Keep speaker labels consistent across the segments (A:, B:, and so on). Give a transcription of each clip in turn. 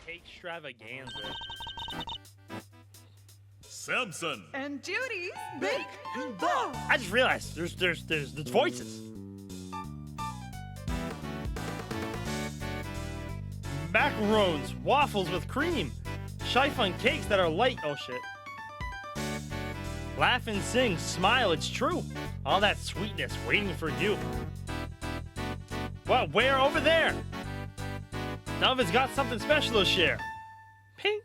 A: extravaganza.
B: Samson.
C: And Judy's Bake and Ball.
A: I just realized there's voices. Macarons, waffles with cream, chiffon cakes that are light. Oh shit. Laugh and sing, smile, it's true. All that sweetness waiting for you. Well, where over there? Delvin's got something special to share. Ping.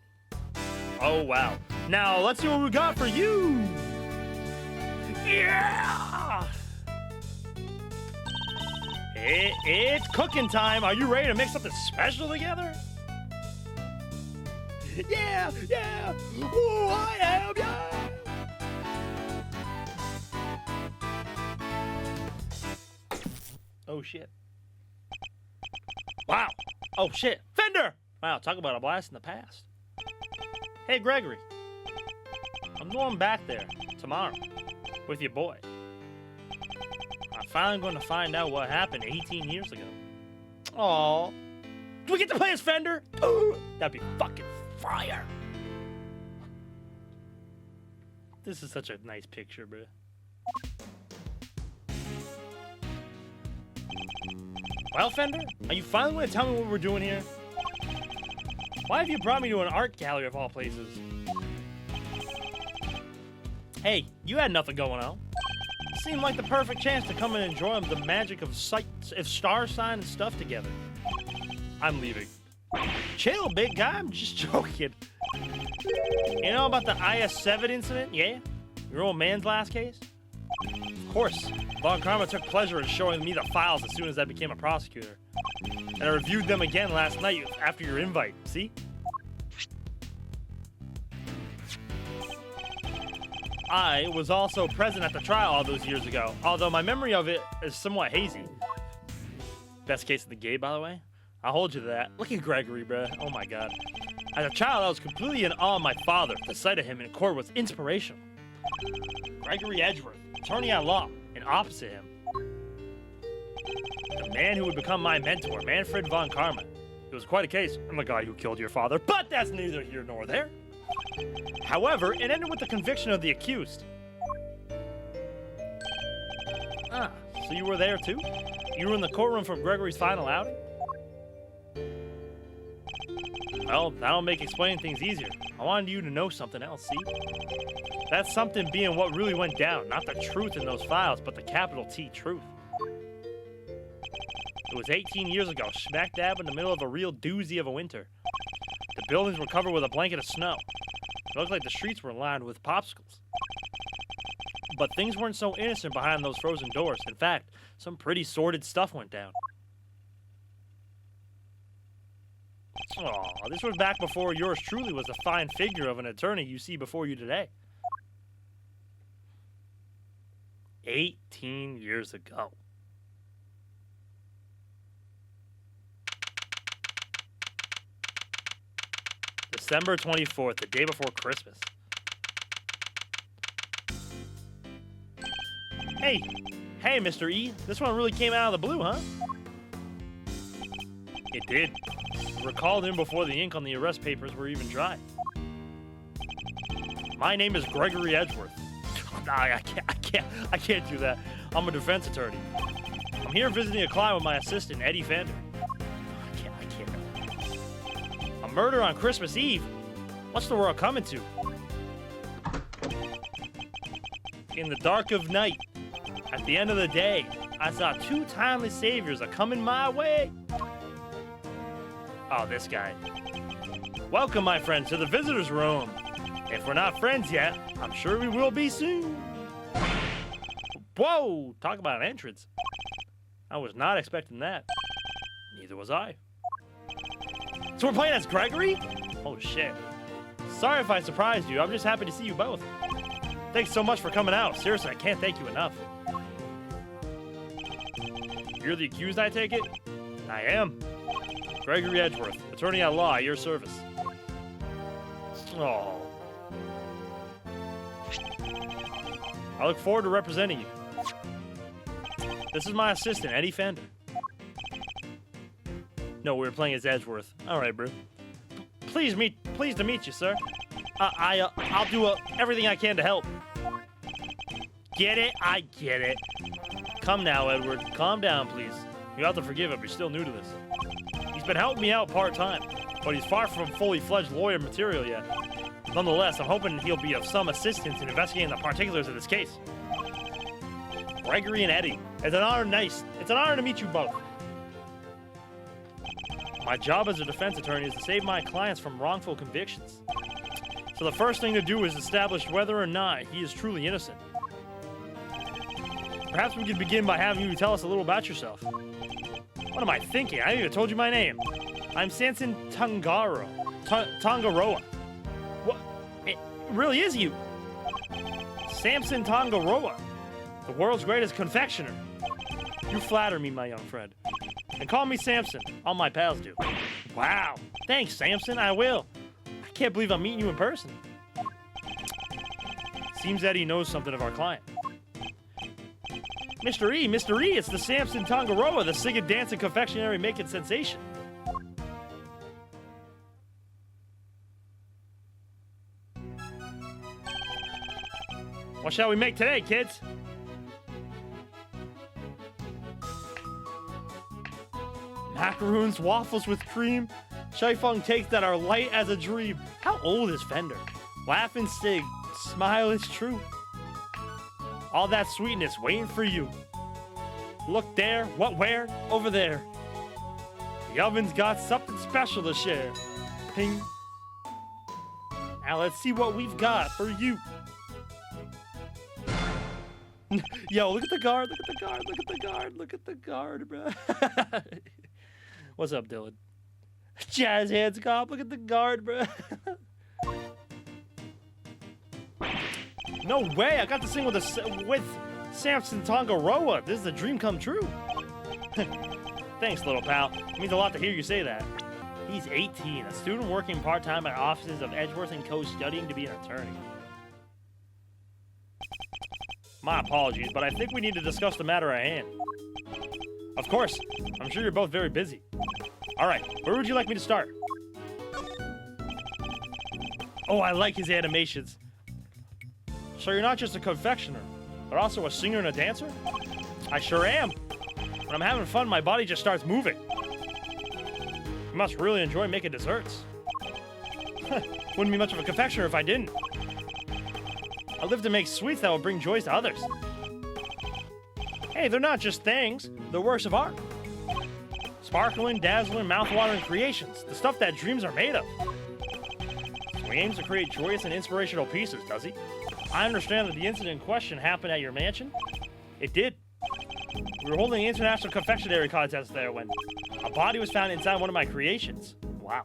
A: Oh wow. Now let's see what we got for you. Yeah! It's cooking time. Are you ready to make something special together? Yeah, yeah. Oh, I am, yeah. Oh shit. Wow. Oh shit. Fender! Wow, talk about a blast in the past. Hey, Gregory. I'm going back there tomorrow with your boy. I'm finally going to find out what happened 18 years ago. Aww. Do we get to play as Fender? Ooh, that'd be fucking fire. This is such a nice picture, bro. Well, Fender, are you finally going to tell me what we're doing here? Why have you brought me to an art gallery of all places? Hey, you had nothing going on. It seemed like the perfect chance to come and enjoy the magic of star sign and stuff together. I'm leaving. Chill, big guy, I'm just joking. You know about the IS-7 incident, yeah? Your old man's last case? Of course, Von Karma took pleasure in showing me the files as soon as I became a prosecutor. And I reviewed them again last night after your invite, see? I was also present at the trial all those years ago, although my memory of it is somewhat hazy. Best case of the game, by the way. I'll hold you to that. Look at Gregory, bruh. Oh my god. As a child, I was completely in awe of my father. The sight of him in court was inspirational. Gregory Edgeworth, attorney at law, and opposite him, the man who would become my mentor, Manfred von Karma. It was quite a case. I'm the guy who killed your father, but that's neither here nor there. However, it ended with the conviction of the accused. Ah, so you were there too? You were in the courtroom for Gregory's final outing? Well, that'll make explaining things easier. I wanted you to know something else, see? That's something being what really went down, not the truth in those files, but the capital T truth. It was 18 years ago, smack dab in the middle of a real doozy of a winter. The buildings were covered with a blanket of snow. It looked like the streets were lined with popsicles. But things weren't so innocent behind those frozen doors. In fact, some pretty sordid stuff went down. Aw, this was back before yours truly was the fine figure of an attorney you see before you today. 18 years ago. December 24th, the day before Christmas. Hey, Mr. E, this one really came out of the blue, huh? It did. We were called in before the ink on the arrest papers were even dry. My name is Gregory Edgeworth. Nah, I can't do that. I'm a defense attorney. I'm here visiting a client with my assistant, Eddie Fender. I can't. A murder on Christmas Eve? What's the world coming to? In the dark of night, at the end of the day, I saw two timely saviors a-coming my way. Oh, this guy. Welcome, my friend, to the visitor's room. If we're not friends yet, I'm sure we will be soon. Whoa, talk about an entrance. I was not expecting that. Neither was I. So we're playing as Gregory? Oh, shit. Sorry if I surprised you. I'm just happy to see you both. Thanks so much for coming out. Seriously, I can't thank you enough. You're the accused, I take it? I am. Gregory Edgeworth, attorney at law, at your service. Oh. I look forward to representing you. This is my assistant, Eddie Fender. No, we were playing as Edgeworth. All right, bro. Pleased to meet you, sir. I'll do everything I can to help. Get it? I get it. Come now, Edward. Calm down, please. You have to forgive him. He's still new to this. He's been helping me out part-time, but he's far from fully fledged lawyer material yet. Nonetheless, I'm hoping he'll be of some assistance in investigating the particulars of this case. Gregory and Eddie, it's an honor to meet you both. My job as a defense attorney is to save my clients from wrongful convictions. So the first thing to do is establish whether or not he is truly innocent. Perhaps we could begin by having you tell us a little about yourself. What am I thinking? I haven't even told you my name. I'm Samson Tangaroa. What? It really is you. Samson Tangaroa, the world's greatest confectioner. You flatter me, my young friend. And call me Samson. All my pals do. Wow. Thanks, Samson. I will. I can't believe I'm meeting you in person. Seems Eddie knows something of our client. Mr. E, it's the Samson Tangaroa, the singing, dancing, confectionery making sensation. What shall we make today, kids? Macaroons, waffles with cream, chiffon cakes that are light as a dream. How old is Fender? Laugh and sing, smile is true. All that sweetness waiting for you. Look there, where? Over there. The oven's got something special to share. Ping. Now let's see what we've got for you. Yo, look at the guard, look at the guard, bro. What's up, Dylan? Jazz hands cop, look at the guard, bro. No way, I got to sing with Samson Tangaroa. This is a dream come true. Thanks, little pal. It means a lot to hear you say that. He's 18, a student working part-time at offices of Edgeworth & Co. studying to be an attorney. My apologies, but I think we need to discuss the matter at hand. Of course. I'm sure you're both very busy. All right, where would you like me to start? Oh, I like his animations. So you're not just a confectioner, but also a singer and a dancer? I sure am. When I'm having fun, my body just starts moving. You must really enjoy making desserts. Wouldn't be much of a confectioner if I didn't. I live to make sweets that will bring joys to others. Hey, they're not just things, they're works of art. Sparkling, dazzling, mouth-watering creations, the stuff that dreams are made of. So he aims to create joyous and inspirational pieces, does he? I understand that the incident in question happened at your mansion. It did. We were holding an international confectionery contest there when a body was found inside one of my creations. Wow.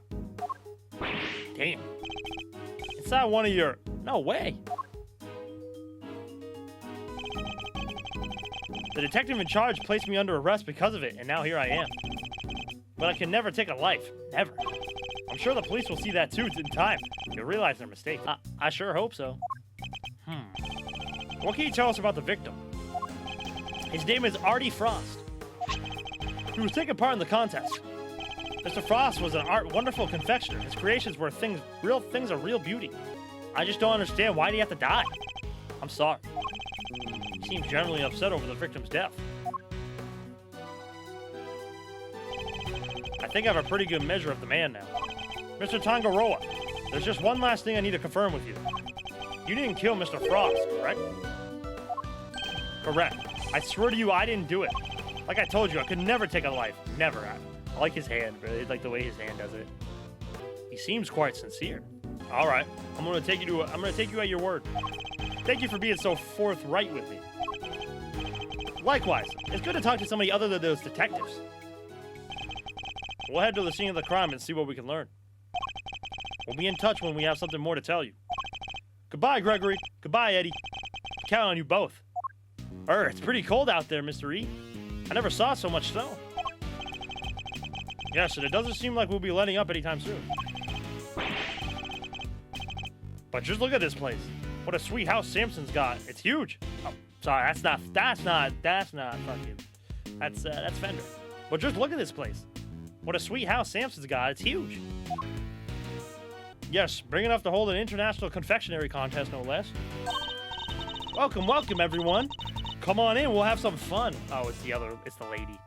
A: Damn. Inside one of your... No way. The detective in charge placed me under arrest because of it, and now here I am. But I can never take a life. Never. I'm sure the police will see that too in time. They'll realize their mistake. I sure hope so. What can you tell us about the victim? His name is Artie Frost. He was taking part in the contest. Mr. Frost was an wonderful confectioner. His creations were real things of real beauty. I just don't understand, why did he have to die? I'm sorry. He seems generally upset over the victim's death. I think I have a pretty good measure of the man now. Mr. Tangaroa, there's just one last thing I need to confirm with you. You didn't kill Mr. Frost, correct? Correct. I swear to you, I didn't do it. Like I told you, I could never take a life. Never. I like his hand, really. I like the way his hand does it. He seems quite sincere. All right, I'm gonna take you at your word. Thank you for being so forthright with me. Likewise, it's good to talk to somebody other than those detectives. We'll head to the scene of the crime and see what we can learn. We'll be in touch when we have something more to tell you. Goodbye, Gregory. Goodbye, Eddie. Count on you both. It's pretty cold out there, Mr. E. I never saw so much snow. Yes, and it doesn't seem like we'll be letting up anytime soon. But just look at this place. What a sweet house Samson's got. It's huge. Oh, sorry, that's Fender. But just look at this place. What a sweet house Samson's got. It's huge. Yes, bring enough to hold an international confectionery contest, no less. Welcome, welcome, everyone. Come on in, we'll have some fun. Oh, it's the lady.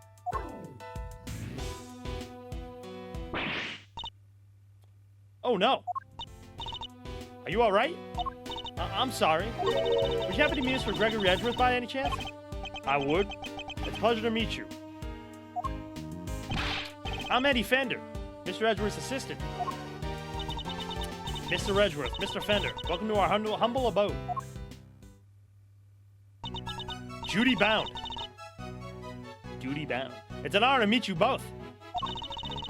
A: Oh, no. Are you all right? I'm sorry. Would you happen to meet Mr. Gregory Edgeworth by any chance? I would. It's a pleasure to meet you. I'm Eddie Fender, Mr. Edgeworth's assistant. Mr. Edgeworth, Mr. Fender, welcome to our humble abode. Judy Bound. Judy Bound. It's an honor to meet you both.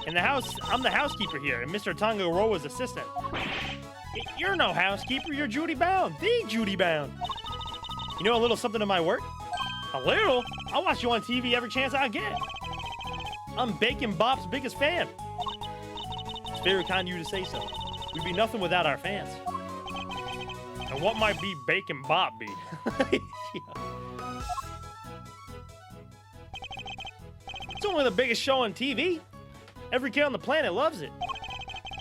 A: In the house, I'm the housekeeper here, and Mr. Tangaroa's assistant. You're no housekeeper, you're Judy Bound, the Judy Bound. You know a little something of my work? A little? I watch you on TV every chance I get. I'm Bacon Bop's biggest fan. It's very kind of you to say so. We'd be nothing without our fans. And what might be Bacon Bop be? Yeah. It's only the biggest show on TV. Every kid on the planet loves it.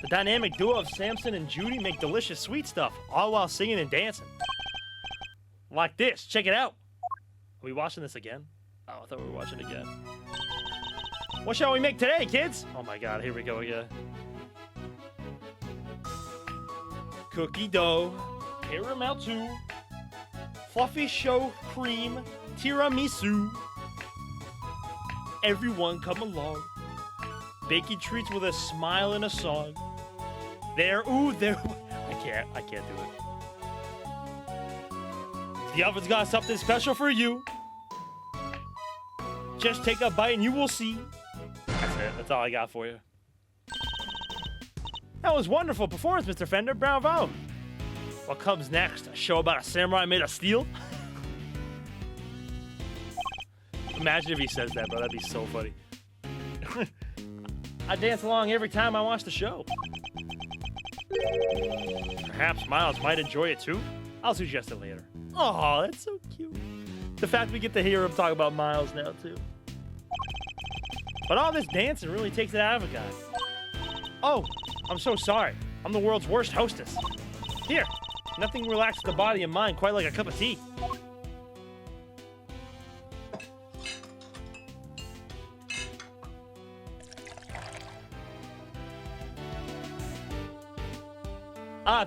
A: The dynamic duo of Samson and Judy make delicious sweet stuff, all while singing and dancing. Like this, check it out. Are we watching this again? Oh, I thought we were watching it again. What shall we make today, kids? Oh my god, here we go again. Cookie dough, caramel too, fluffy show cream, tiramisu. Everyone come along. Baking treats with a smile and a song. There, ooh, there. I can't do it. The oven's got something special for you. Just take a bite and you will see. That's it. That's all I got for you. That was wonderful performance, Mr. Fender. Bravo. What comes next? A show about a samurai made of steel? Imagine if he says that, bro. That'd be so funny. I dance along every time I watch the show. Perhaps Miles might enjoy it too. I'll suggest it later. Oh, that's so cute. The fact we get to hear him talk about Miles now too. But all this dancing really takes it out of a guy. Oh, I'm so sorry. I'm the world's worst hostess. Here, nothing relaxes the body and mind quite like a cup of tea.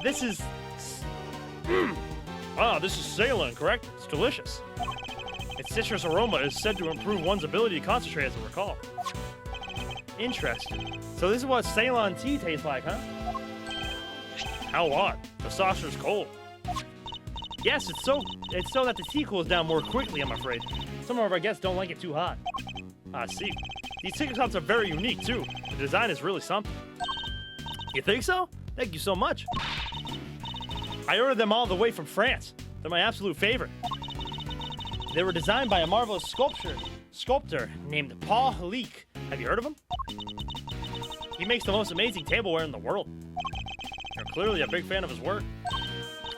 A: This is... this is Ceylon, correct? It's delicious. Its citrus aroma is said to improve one's ability to concentrate, as I recall. Interesting. So this is what Ceylon tea tastes like, huh? How odd. The saucer's cold. Yes, it's so that the tea cools down more quickly, I'm afraid. Some of our guests don't like it too hot. I see. These teacups are very unique, too. The design is really something. You think so? Thank you so much. I ordered them all the way from France. They're my absolute favorite. They were designed by a marvelous sculptor named Paul Leek. Have you heard of him? He makes the most amazing tableware in the world. You're clearly a big fan of his work.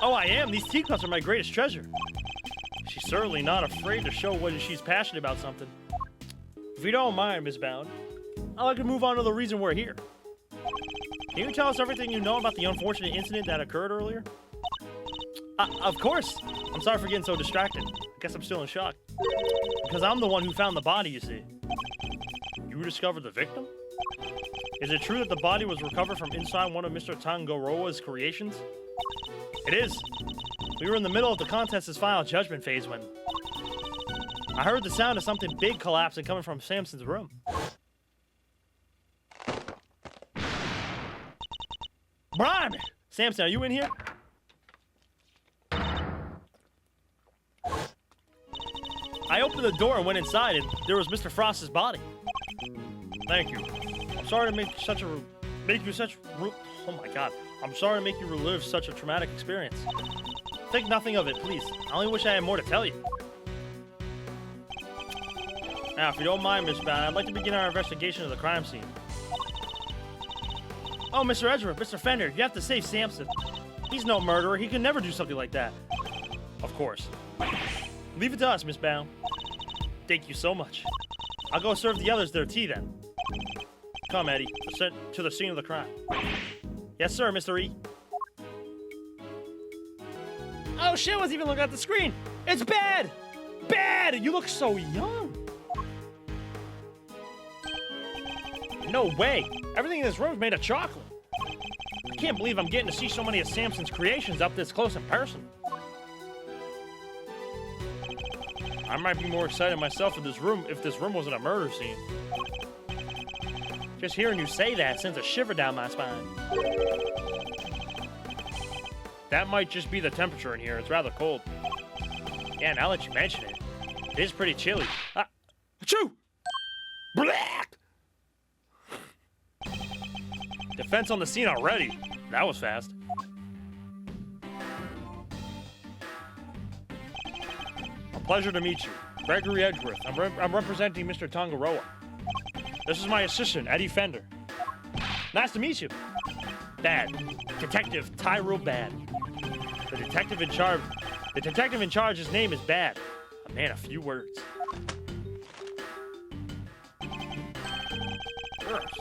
A: Oh, I am. These teacups are my greatest treasure. She's certainly not afraid to show when she's passionate about something. If you don't mind, Miss Bound, I'd like to move on to the reason we're here. Can you tell us everything you know about the unfortunate incident that occurred earlier? Of course. I'm sorry for getting so distracted. I guess I'm still in shock. Because I'm the one who found the body, you see. You discovered the victim? Is it true that the body was recovered from inside one of Mr. Tangaroa's creations? It is. We were in the middle of the contest's final judgment phase when I heard the sound of something big collapsing coming from Samson's room. Brian! Samson, are you in here? I opened the door and went inside, and there was Mr. Frost's body. Thank you. I'm sorry to make oh my god. I'm sorry to make you relive such a traumatic experience. Think nothing of it, please. I only wish I had more to tell you. Now, if you don't mind, Miss Bound, I'd like to begin our investigation of the crime scene. Oh, Mr. Edgeworth, Mr. Fender, you have to save Samson. He's no murderer. He can never do something like that. Of course. Leave it to us, Miss Bound. Thank you so much. I'll go serve the others their tea then. Come, Eddie, to the scene of the crime. Yes, sir, Mr. E. Oh shit, I wasn't even looking at the screen. It's bad! Bad! You look so young. No way. Everything in this room is made of chocolate. I can't believe I'm getting to see so many of Samson's creations up this close in person. I might be more excited myself if this room wasn't a murder scene. Just hearing you say that sends a shiver down my spine. That might just be the temperature in here. It's rather cold. Yeah, now that you mention it, it is pretty chilly. Achoo! Black! Defense on the scene already. That was fast. A pleasure to meet you. Gregory Edgeworth. I'm representing Mr. Tangaroa. This is my assistant, Eddie Fender. Nice to meet you. Bad. Detective Tyrell Bad. The detective in charge, his name is Bad. A man of few words.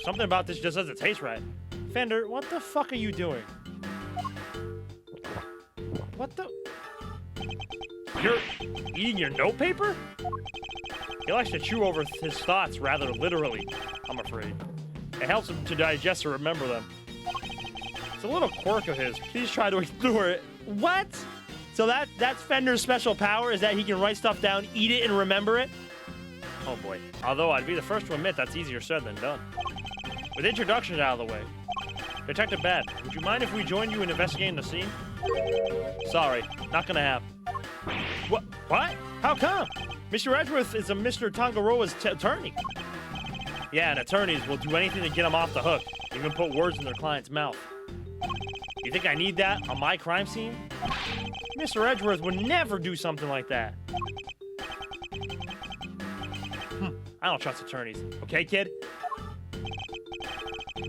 A: Something about this just doesn't taste right. Fender, what the fuck are you doing? What the? You're eating your notepaper? He likes to chew over his thoughts rather literally, I'm afraid. It helps him to digest or remember them. It's a little quirk of his. Please try to ignore it. What? So that's Fender's special power, is that he can write stuff down, eat it, and remember it? Oh boy. Although I'd be the first to admit that's easier said than done. With introductions out of the way, Detective Bad, would you mind if we joined you in investigating the scene? Sorry, not gonna happen. What? How come? Mr. Edgeworth is a Mr. Tangaroa's attorney. Yeah, and attorneys will do anything to get them off the hook, even put words in their client's mouth. You think I need that on my crime scene? Mr. Edgeworth would never do something like that. I don't trust attorneys. Okay, kid?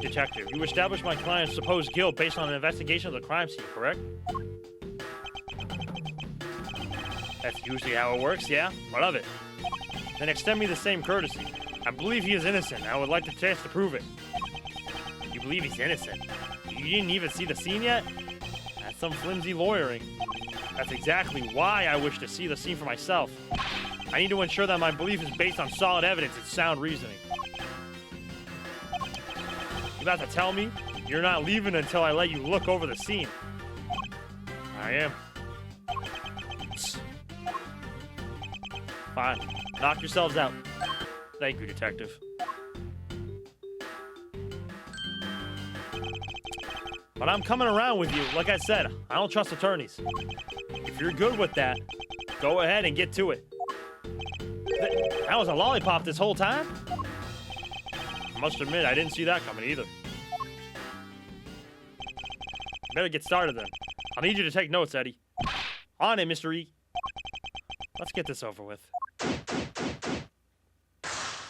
A: Detective, you established my client's supposed guilt based on an investigation of the crime scene, correct? That's usually how it works, yeah? What of it? Then extend me the same courtesy. I believe he is innocent. I would like the chance to prove it. You believe he's innocent? You didn't even see the scene yet? That's some flimsy lawyering. That's exactly why I wish to see the scene for myself. I need to ensure that my belief is based on solid evidence and sound reasoning. You about to tell me you're not leaving until I let you look over the scene? I am. Fine. Knock yourselves out. Thank you, Detective. But I'm coming around with you. Like I said, I don't trust attorneys. If you're good with that, go ahead and get to it. That was a lollipop this whole time? I must admit, I didn't see that coming either. Better get started then. I'll need you to take notes, Eddie. On it, Mr. E. Let's get this over with.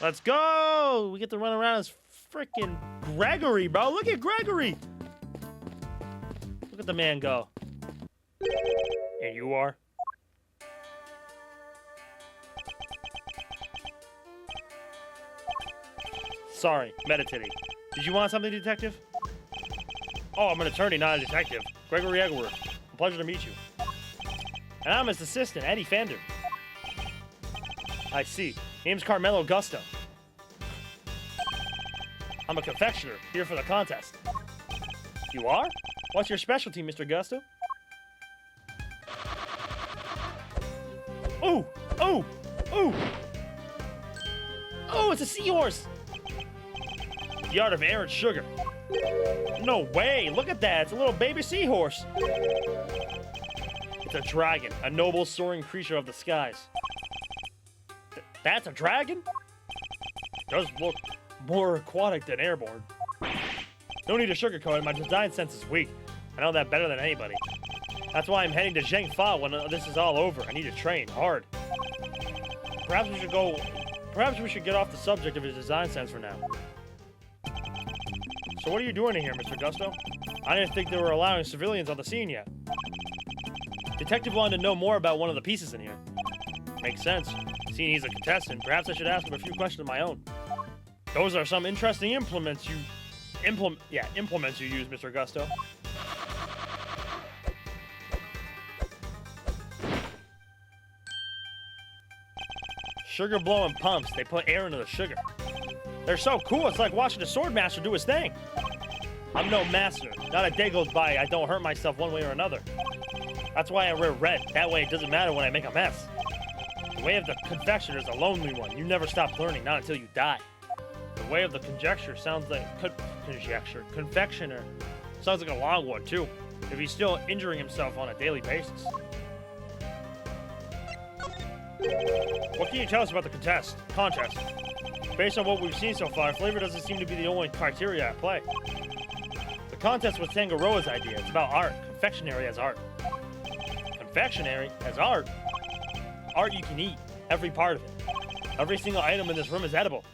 A: Let's go! We get to run around as freaking Gregory, bro. Look at Gregory! Look at the man go. And you are? Sorry, meditating. Did you want something, Detective? Oh, I'm an attorney, not a detective. Gregory Edgeworth. A pleasure to meet you. And I'm his assistant, Eddie Fender. I see. Name's Carmelo Gusto. I'm a confectioner, here for the contest. You are? What's your specialty, Mr. Gusto? Ooh! Ooh! Ooh! Oh, it's a seahorse! The art of Aaron Sugar. No way! Look at that! It's a little baby seahorse! It's a dragon, a noble soaring creature of the skies. That's a dragon? Does look more aquatic than airborne. No need to sugarcoat it, my design sense is weak. I know that better than anybody. That's why I'm heading to Zhengfa when this is all over. I need to train hard. Perhaps we should get off the subject of his design sense for now. So what are you doing in here, Mr. Gusto? I didn't think they were allowing civilians on the scene yet. Detective wanted to know more about one of the pieces in here. Makes sense. Seeing he's a contestant, perhaps I should ask him a few questions of my own. Those are some interesting implements you implements you use, Mr. Gusto. Sugar blowing pumps. They put air into the sugar. They're so cool. It's like watching a sword master do his thing. I'm no master. Not a day goes by I don't hurt myself one way or another. That's why I wear red. That way it doesn't matter when I make a mess. The way of the confectioner is a lonely one. You never stop learning, not until you die. The way of the conjecture sounds like confectioner sounds like a long one too, if he's still injuring himself on a daily basis. What can you tell us about the contest? Based on what we've seen so far, flavor doesn't seem to be the only criteria at play. The contest was Tangaroa's idea. It's about art. Confectionery as art. Confectionery as art? Art you can eat. Every part of it. Every single item in this room is edible.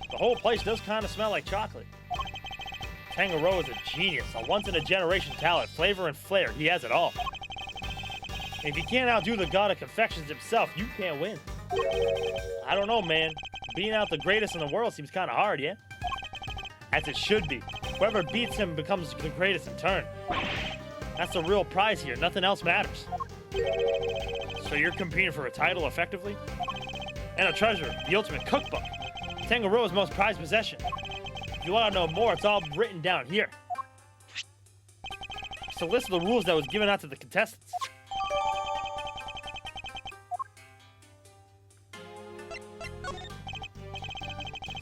A: The whole place does kind of smell like chocolate. Tangaroa is a genius, a once-in-a-generation talent, flavor and flair. He has it all. If you can't outdo the god of confections himself, you can't win. I don't know, man. Being out the greatest in the world seems kind of hard, yeah? As it should be. Whoever beats him becomes the greatest in turn. That's the real prize here. Nothing else matters. So you're competing for a title, effectively? And a treasure, the ultimate cookbook. Tangaroa's most prized possession. If you want to know more, it's all written down here. It's a list of the rules that was given out to the contestants.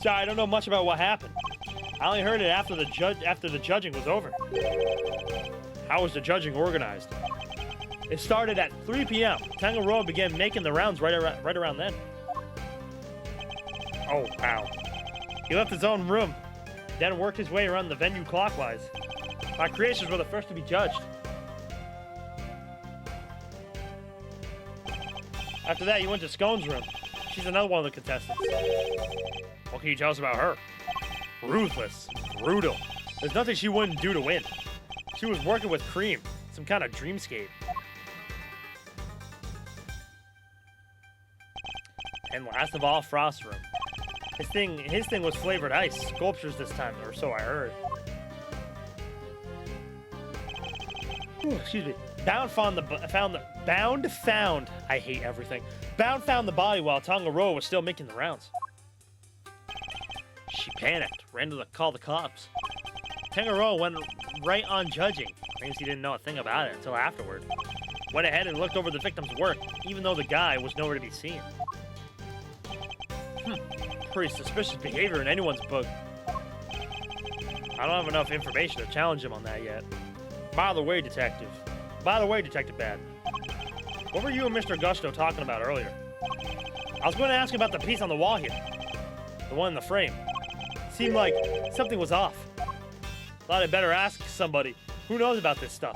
A: Sorry, I don't know much about what happened. I only heard it after the judging was over. How was the judging organized? It started at 3 p.m. Tangaroa began making the rounds right around then. Oh, wow. He left his own room, then worked his way around the venue clockwise. My creations were the first to be judged. After that, he went to Scone's room. She's another one of the contestants. What can you tell us about her? Ruthless. Brutal. There's nothing she wouldn't do to win. She was working with cream. Some kind of dreamscape. And last of all, Frost's room. His thing was flavored ice. Sculptures this time, or so I heard. Ooh, excuse me. Bound found I hate everything. Bound found the body while Tangaroa was still making the rounds. She panicked, ran to call the cops. Tangaroa went right on judging. Claims he didn't know a thing about it until afterward. Went ahead and looked over the victim's work, even though the guy was nowhere to be seen. Pretty suspicious behavior in anyone's book. I don't have enough information to challenge him on that yet. By the way, Detective Bad. What were you and Mr. Gusto talking about earlier? I was going to ask about the piece on the wall here. The one in the frame. Seemed like something was off. Thought I'd better ask somebody who knows about this stuff.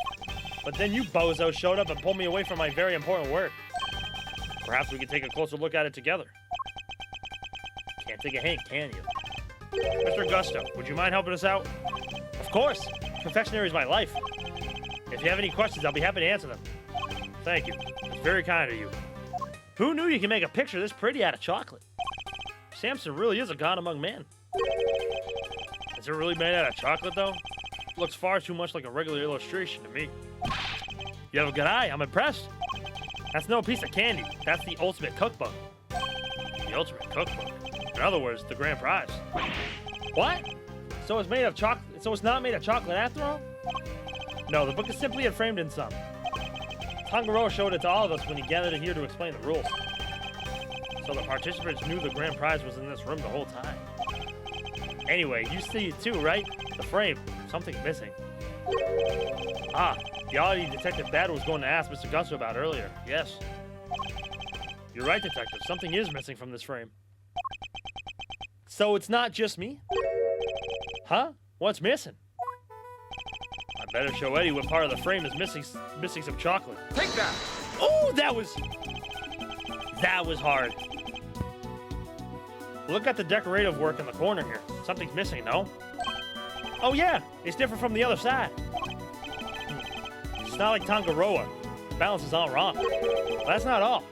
A: But then you bozo showed up and pulled me away from my very important work. Perhaps we could take a closer look at it together. Can't take a hint, can you? Mr. Gusto, would you mind helping us out? Of course. Confectionery is my life. If you have any questions, I'll be happy to answer them. Thank you. It's very kind of you. Who knew you could make a picture this pretty out of chocolate? Samson really is a god among men. Is it really made out of chocolate, though? Looks far too much like a regular illustration to me. You have a good eye. I'm impressed. That's no piece of candy. That's the ultimate cookbook. The ultimate cookbook? In other words, the grand prize. What? So it's made of chocolate? So it's not made of chocolate after all? No, the book is simply framed in some. Tangaroa showed it to all of us when he gathered here to explain the rules. So the participants knew the grand prize was in this room the whole time. Anyway, you see it too, right? The frame. Something's missing. Ah, the oddity Detective Bad was going to ask Mr. Gusto about earlier. Yes. You're right, Detective. Something is missing from this frame. So it's not just me? Huh? What's missing? I better show Eddie what part of the frame is missing some chocolate.
B: Take that!
A: Oh, that was hard. Look at the decorative work in the corner here. Something's missing, no? Oh yeah, it's different from the other side. It's not like Tangaroa. The balance is all wrong. But that's not all.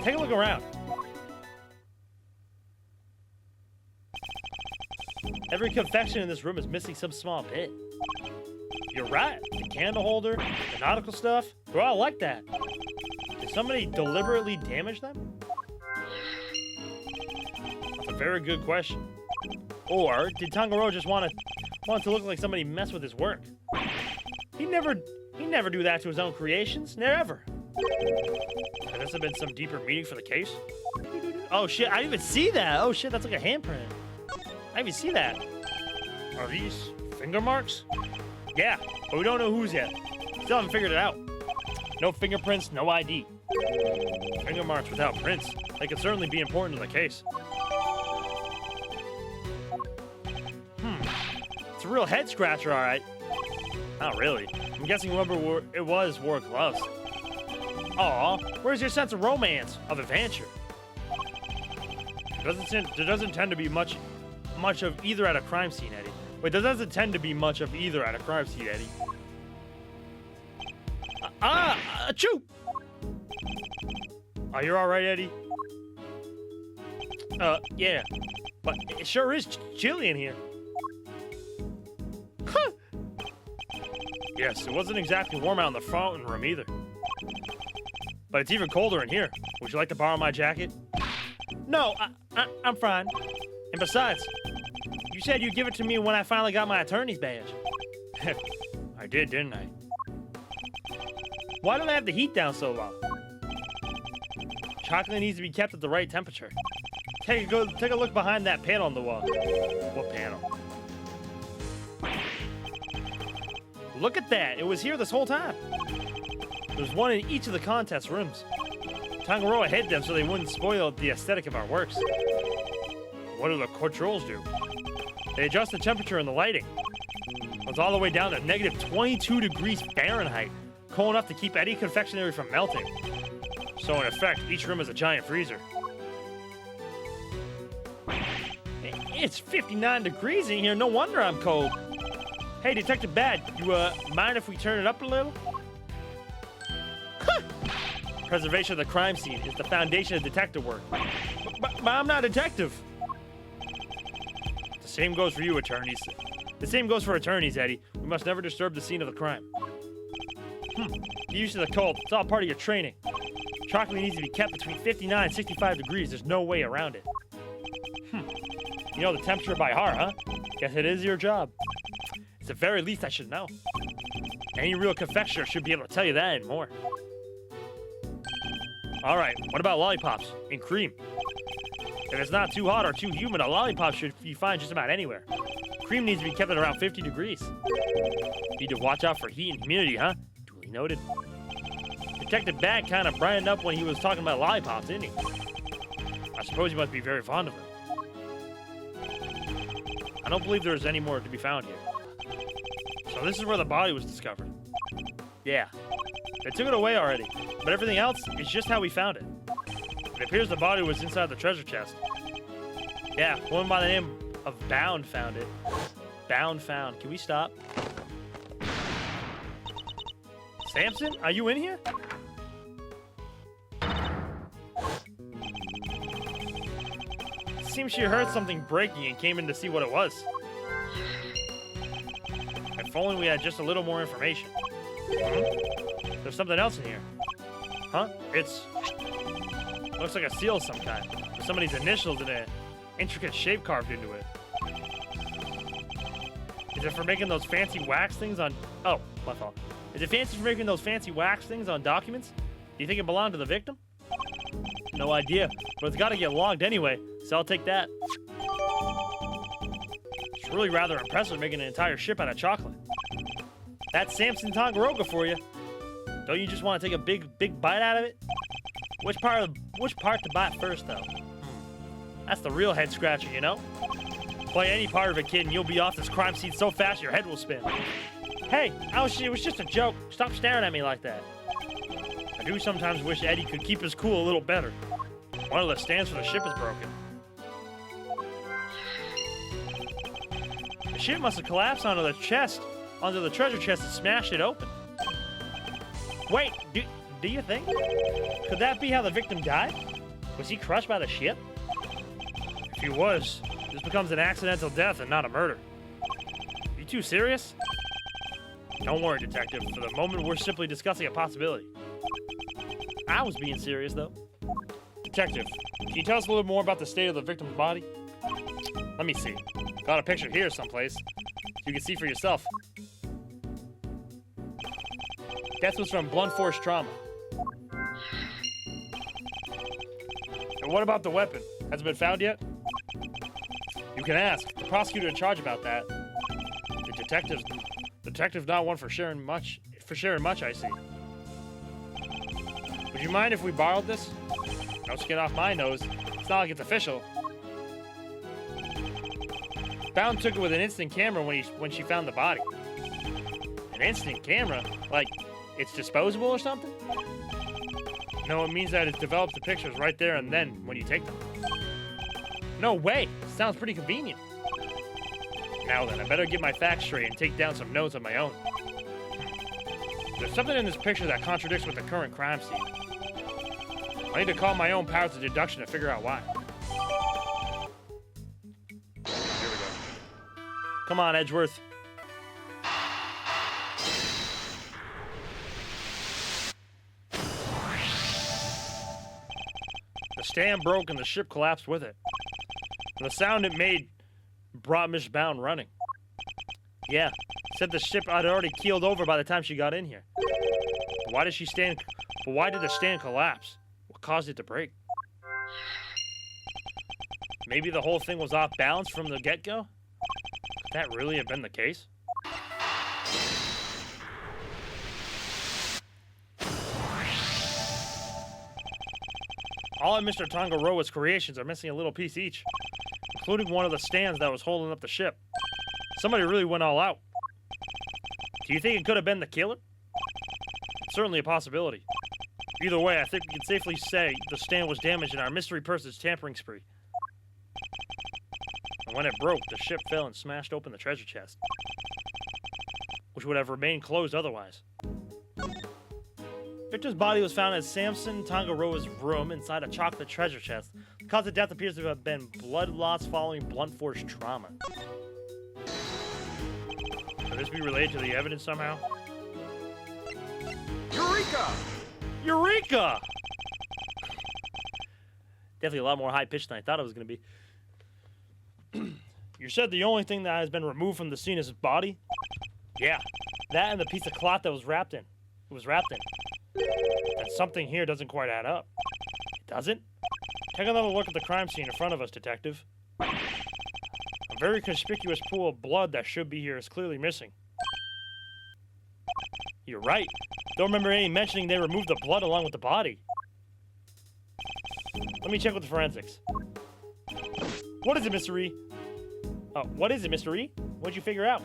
A: Take a look around. Every confection in this room is missing some small bit. You're right. The candle holder, the nautical stuff, they're all like that. Did somebody deliberately damage them? That's a very good question. Or did Tanjiro just want to look like somebody messed with his work? He never do that to his own creations. Never. Could this have been some deeper meaning for the case? Oh shit, I didn't even see that. Oh shit, that's like a handprint. I didn't even see that. Are these finger marks? Yeah, but we don't know whose yet. Still haven't figured it out. No fingerprints, no ID. Finger marks without prints. They could certainly be important to the case. It's a real head scratcher, all right. Not really. I'm guessing whoever wore gloves. Aw, where's your sense of romance, of adventure? There doesn't tend to be much of either at a crime scene, Eddie. Wait, there doesn't tend to be much of either at a crime scene, Eddie. Achoo! Oh, you're all right, Eddie? Yeah. But it sure is chilly in here. Huh. Yes, it wasn't exactly warm out in the fountain room either. But it's even colder in here. Would you like to borrow my jacket? No, I'm fine. And besides, you said you'd give it to me when I finally got my attorney's badge. I did, didn't I? Why don't I have the heat down so low? Chocolate needs to be kept at the right temperature. Take a look behind that panel on the wall. What panel? Look at that. It was here this whole time. There's one in each of the contest rooms. Tanjiro hid them so they wouldn't spoil the aesthetic of our works. What do the controls do? They adjust the temperature and the lighting. It's all the way down to negative 22 degrees Fahrenheit, cold enough to keep any confectionery from melting. So in effect, each room is a giant freezer. It's 59 degrees in here, no wonder I'm cold. Hey, Detective Bad, you mind if we turn it up a little? Preservation of the crime scene is the foundation of detective work. But I'm not a detective. The same goes for you, attorneys. The same goes for attorneys, Eddie. We must never disturb the scene of the crime. Get used to the cold. It's all part of your training. Chocolate needs to be kept between 59 and 65 degrees. There's no way around it. You know the temperature by heart, huh? Guess it is your job. It's the very least I should know. Any real confectioner should be able to tell you that and more. All right, what about lollipops and cream? If it's not too hot or too humid, a lollipop should be fine just about anywhere. Cream needs to be kept at around 50 degrees. Need to watch out for heat and humidity, huh? Duly noted. Detective Bad kind of brightened up when he was talking about lollipops, didn't he? I suppose he must be very fond of them. I don't believe there's any more to be found here. So this is where the body was discovered. Yeah. They took it away already, but everything else is just how we found it. It appears the body was inside the treasure chest. Yeah, a woman by the name of Bound found it. Bound found. Can we stop? Samson, are you in here? Seems she heard something breaking and came in to see what it was. If only we had just a little more information. There's something else in here. Huh? Looks like a seal of some kind. With somebody's initials in an intricate shape carved into it. Is it for making those fancy wax things on... Oh, my fault. Is it fancy for making those fancy wax things on documents? Do you think it belonged to the victim? No idea, but it's got to get logged anyway, so I'll take that. It's really rather impressive making an entire ship out of chocolate. That's Samson Tangaroga for you. Don't you just want to take a big bite out of it? Which part to bite first, though? That's the real head scratcher, you know? Play any part of a kid and you'll be off this crime scene so fast your head will spin. Hey, it was just a joke. Stop staring at me like that. I do sometimes wish Eddie could keep his cool a little better. One of the stands for the ship is broken. The ship must have collapsed onto the treasure chest and smashed it open. Wait, do you think? Could that be how the victim died? Was he crushed by the ship? If he was, this becomes an accidental death and not a murder. You too serious? Don't worry, Detective. For the moment, we're simply discussing a possibility. I was being serious, though. Detective, can you tell us a little more about the state of the victim's body? Let me see. Got a picture here someplace. You can see for yourself. Death was from blunt force trauma. And what about the weapon? Has it been found yet? You can ask the prosecutor in charge about that. The detective's not one for sharing much. I see. Would you mind if we borrowed this? No skin off my nose. It's not like it's official. Bound took it with an instant camera when she found the body. An instant camera? Like, it's disposable or something? No, it means that it develops the pictures right there and then when you take them. No way! Sounds pretty convenient. Now then, I better get my facts straight and take down some notes of my own. There's something in this picture that contradicts with the current crime scene. I need to call my own powers of deduction to figure out why. Here we go. Come on, Edgeworth. The stand broke and the ship collapsed with it. And the sound it made brought Miss Bound running. Yeah, said the ship had already keeled over by the time she got in here. But why did the stand collapse? What caused it to break? Maybe the whole thing was off balance from the get-go? Could that really have been the case? All of Mr. Tangaroa's creations are missing a little piece each, including one of the stands that was holding up the ship. Somebody really went all out. Do you think it could have been the killer? It's certainly a possibility. Either way, I think we can safely say the stand was damaged in our mystery person's tampering spree. And when it broke, the ship fell and smashed open the treasure chest, which would have remained closed otherwise. Victor's body was found at Samson Tangaroa's room inside a chocolate treasure chest. The cause of death appears to have been blood loss following blunt force trauma. Could this be related to the evidence somehow?
C: Eureka!
A: Eureka! Definitely a lot more high-pitched than I thought it was going to be. You said the only thing that has been removed from the scene is his body? Yeah, that and the piece of cloth that was wrapped in. It was wrapped in. And something here doesn't quite add up. It doesn't? Take another look at the crime scene in front of us, Detective. A very conspicuous pool of blood that should be here is clearly missing. You're right. Don't remember any mentioning they removed the blood along with the body. Let me check with the forensics. What is it, Mr. E? What is it, Mr. E? What'd you figure out?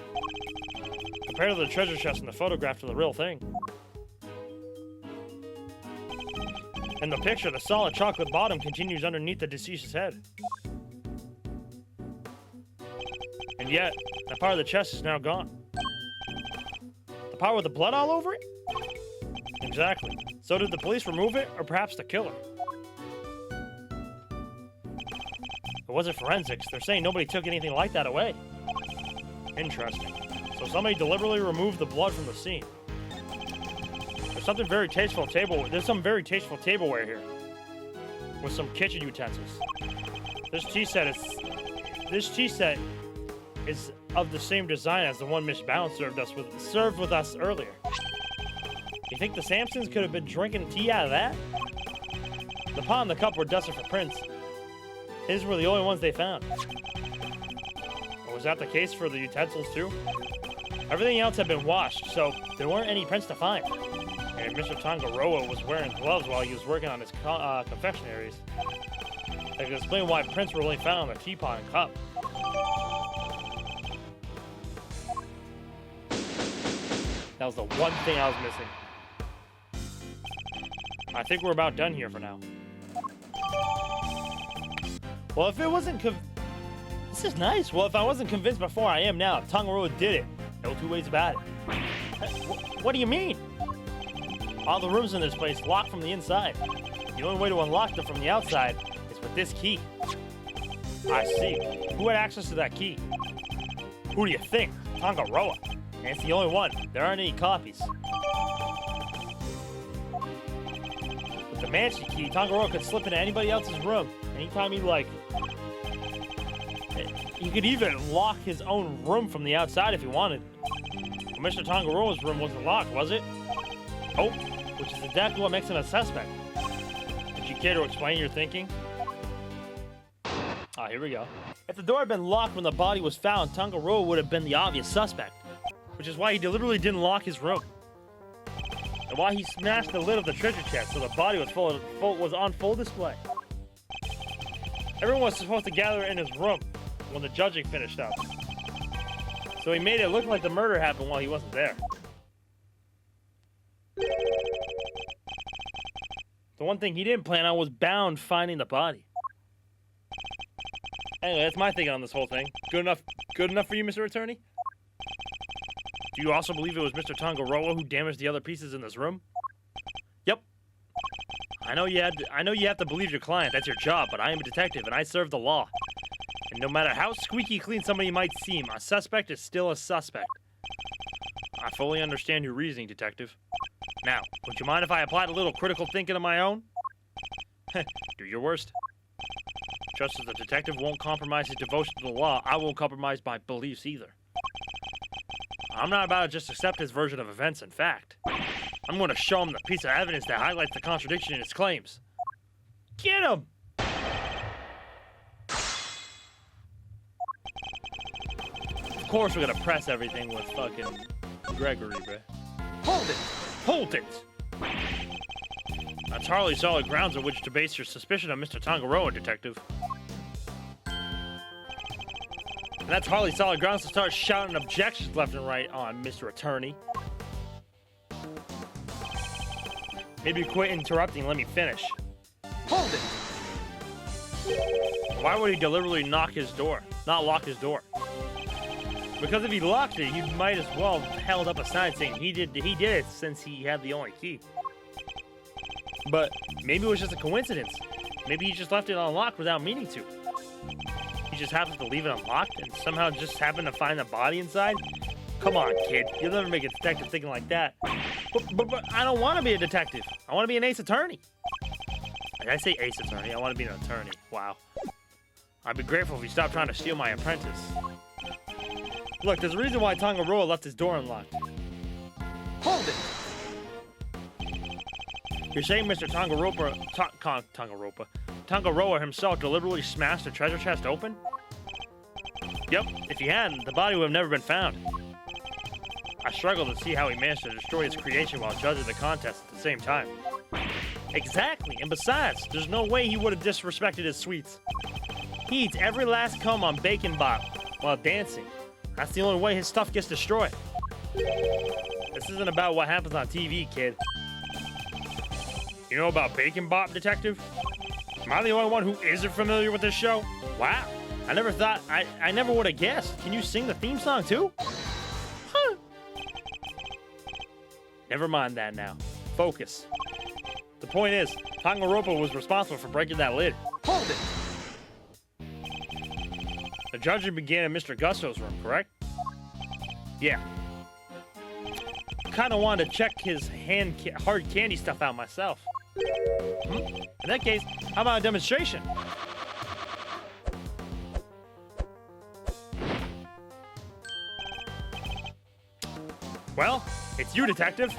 A: Compared to the treasure chest and the photograph to the real thing. In the picture, the solid chocolate bottom continues underneath the deceased's head. And yet, that part of the chest is now gone. The part with the blood all over it? Exactly. So did the police remove it, or perhaps the killer? It wasn't forensics. They're saying nobody took anything like that away. Interesting. So somebody deliberately removed the blood from the scene. There's some very tasteful tableware here, with some kitchen utensils. This tea set is of the same design as the one Miss Bound served with us earlier. You think the Sampsons could have been drinking tea out of that? The pot and the cup were dusted for prints. His were the only ones they found. Or was that the case for the utensils too? Everything else had been washed, so there weren't any prints to find. And Mr. Tangaroa was wearing gloves while he was working on his confectionaries. That could explain why prints were only found on the teapot and cup. That was the one thing I was missing. I think we're about done here for now. Well, if it wasn't this is nice. Well, if I wasn't convinced before, I am now. Tangaroa did it. No two ways about it. What do you mean? All the rooms in this place locked from the inside. The only way to unlock them from the outside is with this key. I see. Who had access to that key? Who do you think? Tangaroa. And it's the only one. There aren't any copies. With the mansion key, Tangaroa could slip into anybody else's room. Anytime he like... He could even lock his own room from the outside if he wanted. Well, Mr. Tangaroa's room wasn't locked, was it? Oh, which is exactly what makes him a suspect. Would you care to explain your thinking? Ah, here we go. If the door had been locked when the body was found, Tangaroa would have been the obvious suspect, which is why he deliberately didn't lock his room. And why he smashed the lid of the treasure chest so the body was on full display. Everyone was supposed to gather in his room when the judging finished up. So he made it look like the murder happened while he wasn't there. The one thing he didn't plan on was Bound finding the body. Anyway, that's my thinking on this whole thing. Good enough for you, Mr. Attorney? Do you also believe it was Mr. Tangaroa who damaged the other pieces in this room? Yep. I know you have to believe your client. That's your job, but I am a detective and I serve the law. And no matter how squeaky clean somebody might seem, a suspect is still a suspect. I fully understand your reasoning, detective. Now, would you mind if I applied a little critical thinking of my own? Do your worst. Just as the detective won't compromise his devotion to the law, I won't compromise my beliefs either. I'm not about to just accept his version of events and fact. I'm going to show him the piece of evidence that highlights the contradiction in his claims. Get him! Of course we're going to press everything with fucking Gregory, bruh. Hold it! Hold it! That's hardly solid grounds on which to base your suspicion of Mr. Tangaroa, detective. And that's hardly solid grounds to start shouting objections left and right on, Mr. Attorney. Maybe quit interrupting and let me finish. Hold it! Why would he deliberately not lock his door? Because if he locked it, he might as well have held up a sign saying he did it since he had the only key. But maybe it was just a coincidence. Maybe he just left it unlocked without meaning to. He just happened to leave it unlocked and somehow just happened to find the body inside? Come on, kid. You'll never make a detective thinking like that. But I don't want to be a detective. I want to be an ace attorney. Did I say ace attorney? I want to be an attorney. Wow. I'd be grateful if you stopped trying to steal my apprentice. Look, there's a reason why Tangaroa left his door unlocked. Hold it! You're saying Mr. Tangaroa himself deliberately smashed the treasure chest open? Yep, if he hadn't, the body would have never been found. I struggle to see how he managed to destroy his creation while judging the contest at the same time. Exactly, and besides, there's no way he would have disrespected his sweets. He eats every last cum on Bacon Bop while dancing. That's the only way his stuff gets destroyed. This isn't about what happens on TV, kid. You know about Bacon Bop, detective? Am I the only one who isn't familiar with this show? Wow, I never thought, I never would have guessed. Can you sing the theme song too? Huh. Never mind that now. Focus. The point is, Tangaroa was responsible for breaking that lid. Hold it! The judging began in Mr. Gusto's room, correct? Yeah. Kinda wanted to check his hard candy stuff out myself. In that case, how about a demonstration? Well, it's you, detective.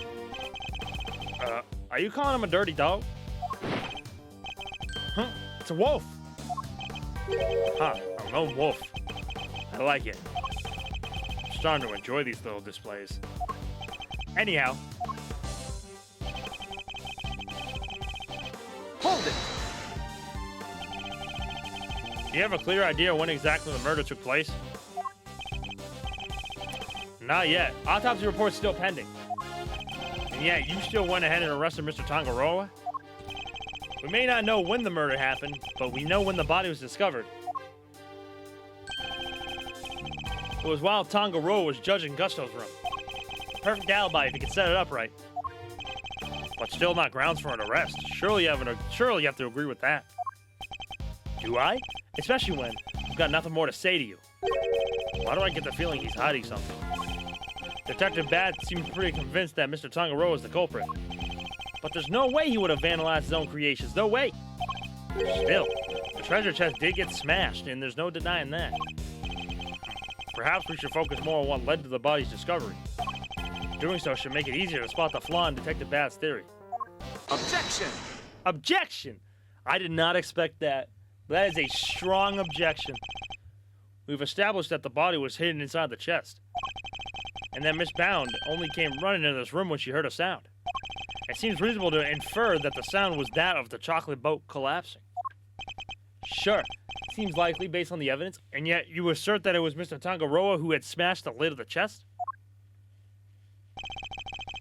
A: Are you calling him a dirty dog? Huh? It's a wolf. Huh, a lone wolf. I like it. I'm starting to enjoy these little displays. Anyhow. Hold it! Do you have a clear idea when exactly the murder took place? Not yet. Autopsy report's still pending. And yet, you still went ahead and arrested Mr. Tangaroa? We may not know when the murder happened, but we know when the body was discovered. It was while Tangaroa was judging Gusto's room. Perfect alibi if you could set it up right. But still not grounds for an arrest. Surely you have to agree with that. Do I? especially when I've got nothing more to say to you. Why do I get the feeling he's hiding something? Detective Bat seems pretty convinced that Mr. Tangaroa is the culprit. But there's no way he would have vandalized his own creations, no way! Still, the treasure chest did get smashed, and there's no denying that. Perhaps we should focus more on what led to the body's discovery. Doing so should make it easier to spot the flaw in Detective Bat's theory.
B: Objection!
A: Objection! I did not expect that. That is a strong objection. We've established that the body was hidden inside the chest. And that Miss Bound only came running into this room when she heard a sound. It seems reasonable to infer that the sound was that of the chocolate boat collapsing. Sure, seems likely based on the evidence, and yet you assert that it was Mr. Tangaroa who had smashed the lid of the chest?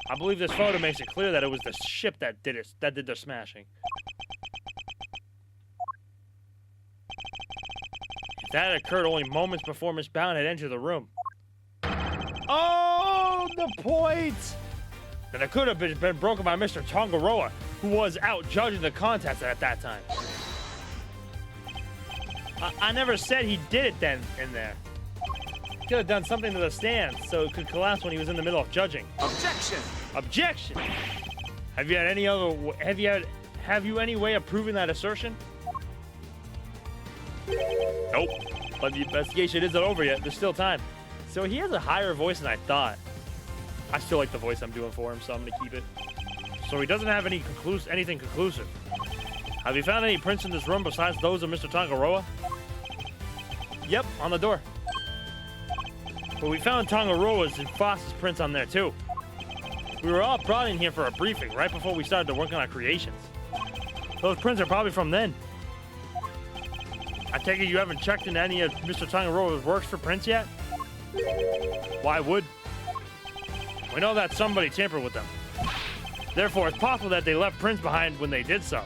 A: I believe this photo makes it clear that it was the ship that did the smashing. That occurred only moments before Miss Bound had entered the room. Oh, the point! Then it could have been broken by Mr. Tangaroa, who was out judging the contest at that time. I never said he did it then in there. He could have done something to the stand so it could collapse when he was in the middle of judging.
B: Objection!
A: Objection! Have you any way of proving that assertion? Nope. But the investigation isn't over yet. There's still time. So he has a higher voice than I thought. I still like the voice I'm doing for him, so I'm gonna keep it. So he doesn't have anything conclusive. Have you found any prints in this room besides those of Mr. Tangaroa? Yep, on the door. But we found Tangaroa's and Foss's prints on there too. We were all brought in here for a briefing right before we started to work on our creations. Those prints are probably from then. I take it you haven't checked in any of Mr. Tangaroa's works for prints yet? Why would? We know that somebody tampered with them. Therefore, it's possible that they left prints behind when they did so.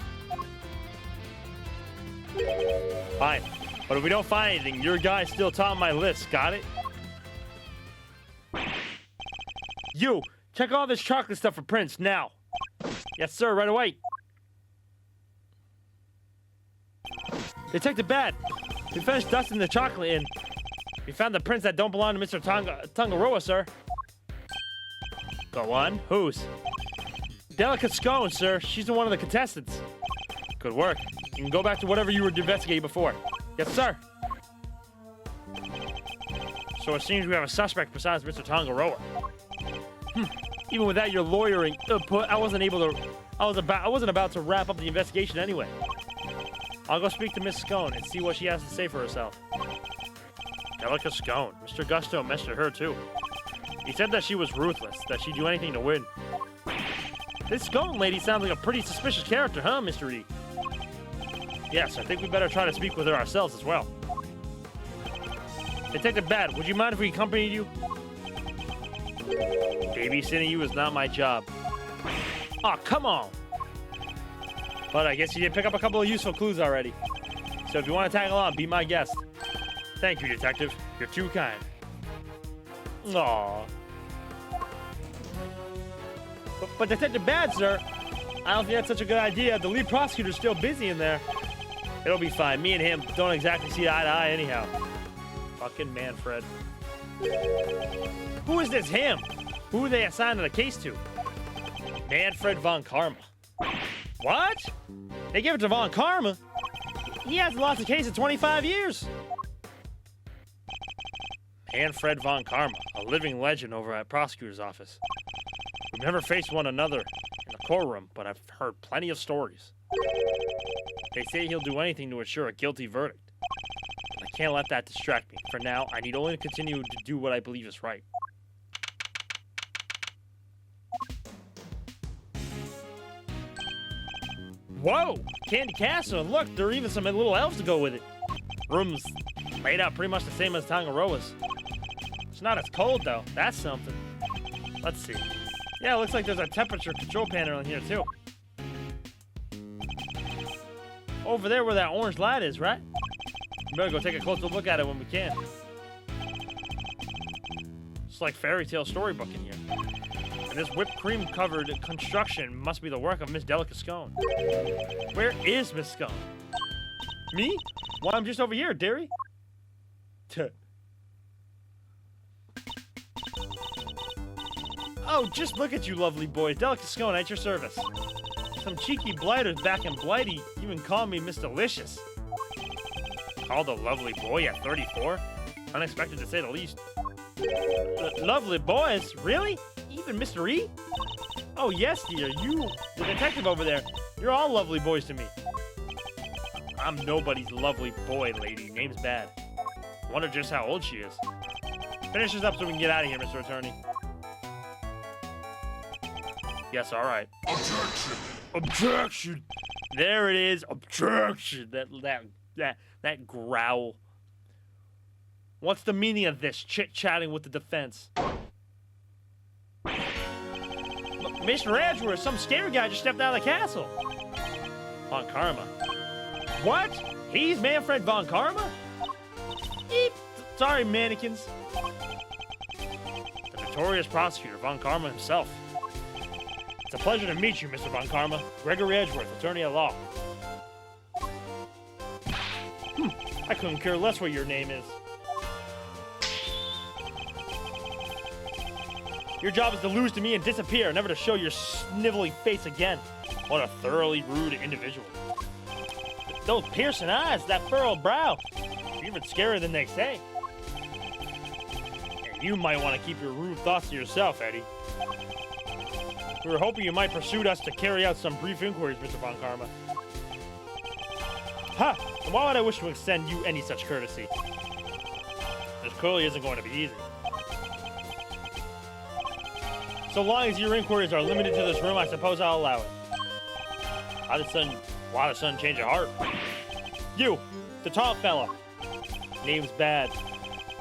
A: Fine. But if we don't find anything, your guy's still top of my list. Got it? You! Check all this chocolate stuff for prints, now! Yes, sir, right away! Detective Bat! We finished dusting the chocolate and we found the prints that don't belong to Mr. Tangaroa, sir. Go on. Whose? Delicate Scone, sir. She's one of the contestants. Good work. You can go back to whatever you were investigating before. Yes, sir. So it seems we have a suspect besides Mr. Tangaroa. Even without your lawyering input, I wasn't about to wrap up the investigation anyway. I'll go speak to Miss Scone and see what she has to say for herself. Delicate Scone. Mr. Gusto mentioned her too. He said that she was ruthless, that she'd do anything to win. This Scone lady sounds like a pretty suspicious character, huh, Mr. E? Yes, I think we better try to speak with her ourselves as well. Detective Bat, would you mind if we accompanied you? Babysitting you is not my job. Aw, come on! But I guess you did pick up a couple of useful clues already. So if you want to tag along, be my guest. Thank you, Detective. You're too kind. Aww. But Detective Bad, sir, I don't think that's such a good idea. The lead prosecutor's still busy in there. It'll be fine. Me and him don't exactly see eye to eye anyhow. Fucking Manfred. Who is this him? Who are they assigned the case to? Manfred von Karma. What? They give it to von Karma? He hasn't lost a case in 25 years. Manfred von Karma, a living legend over at Prosecutor's office. We've never faced one another in the courtroom, but I've heard plenty of stories. They say he'll do anything to ensure a guilty verdict. But I can't let that distract me. For now, I need only to continue to do what I believe is right. Whoa! Candy Castle, and look, there are even some little elves to go with it. Rooms laid out pretty much the same as Tangaroa's. It's not as cold, though. That's something. Let's see. Yeah, it looks like there's a temperature control panel in here, too. Over there where that orange light is, right? We better go take a closer look at it when we can. It's like fairy tale storybook in here. And this whipped cream covered construction must be the work of Miss Delicate Scone. Where is Miss Scone? Me? Why, I'm just over here, dearie. Oh, just look at you, lovely boy. Delicate scone at your service. Some cheeky blighters back in Blighty even call me Miss Delicious. Called a lovely boy at 34? Unexpected to say the least. Lovely boys? Really? Even Mr. E? Oh, yes, dear. You, the detective over there. You're all lovely boys to me. I'm nobody's lovely boy, lady. Name's Bad. Wonder just how old she is. Finish this up so we can get out of here, Mr. Attorney. Yes, all right.
B: Objection!
A: Objection! There it is. Objection! That growl. What's the meaning of this? Chit-chatting with the defense. Mr. Edgeworth, some scary guy just stepped out of the castle. Von Karma. What? He's Manfred Von Karma? Eep. Sorry, mannequins. The notorious prosecutor, Von Karma himself. It's a pleasure to meet you, Mr. Von Karma. Gregory Edgeworth, attorney at law. I couldn't care less what your name is. Your job is to lose to me and disappear, never to show your snivelly face again. What a thoroughly rude individual. Those piercing eyes, that furrowed brow. You're even scarier than they say. And you might want to keep your rude thoughts to yourself, Eddie. We were hoping you might pursue us to carry out some brief inquiries, Mr. Von Karma. Ha! And why would I wish to extend you any such courtesy? This clearly isn't going to be easy. So long as your inquiries are limited to this room, I suppose I'll allow it. Why the sudden change of heart? You, the tall fella. Name's Bad.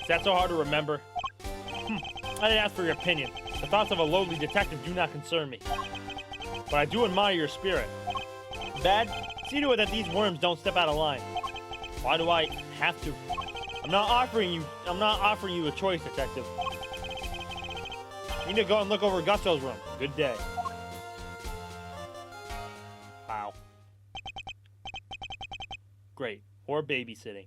A: Is that so hard to remember? I didn't ask for your opinion. The thoughts of a lowly detective do not concern me. But I do admire your spirit. Bad, see to it that these worms don't step out of line. Why do I have to? I'm not offering you a choice, detective. You need to go and look over Gusto's room. Good day. Wow. Great. Or babysitting.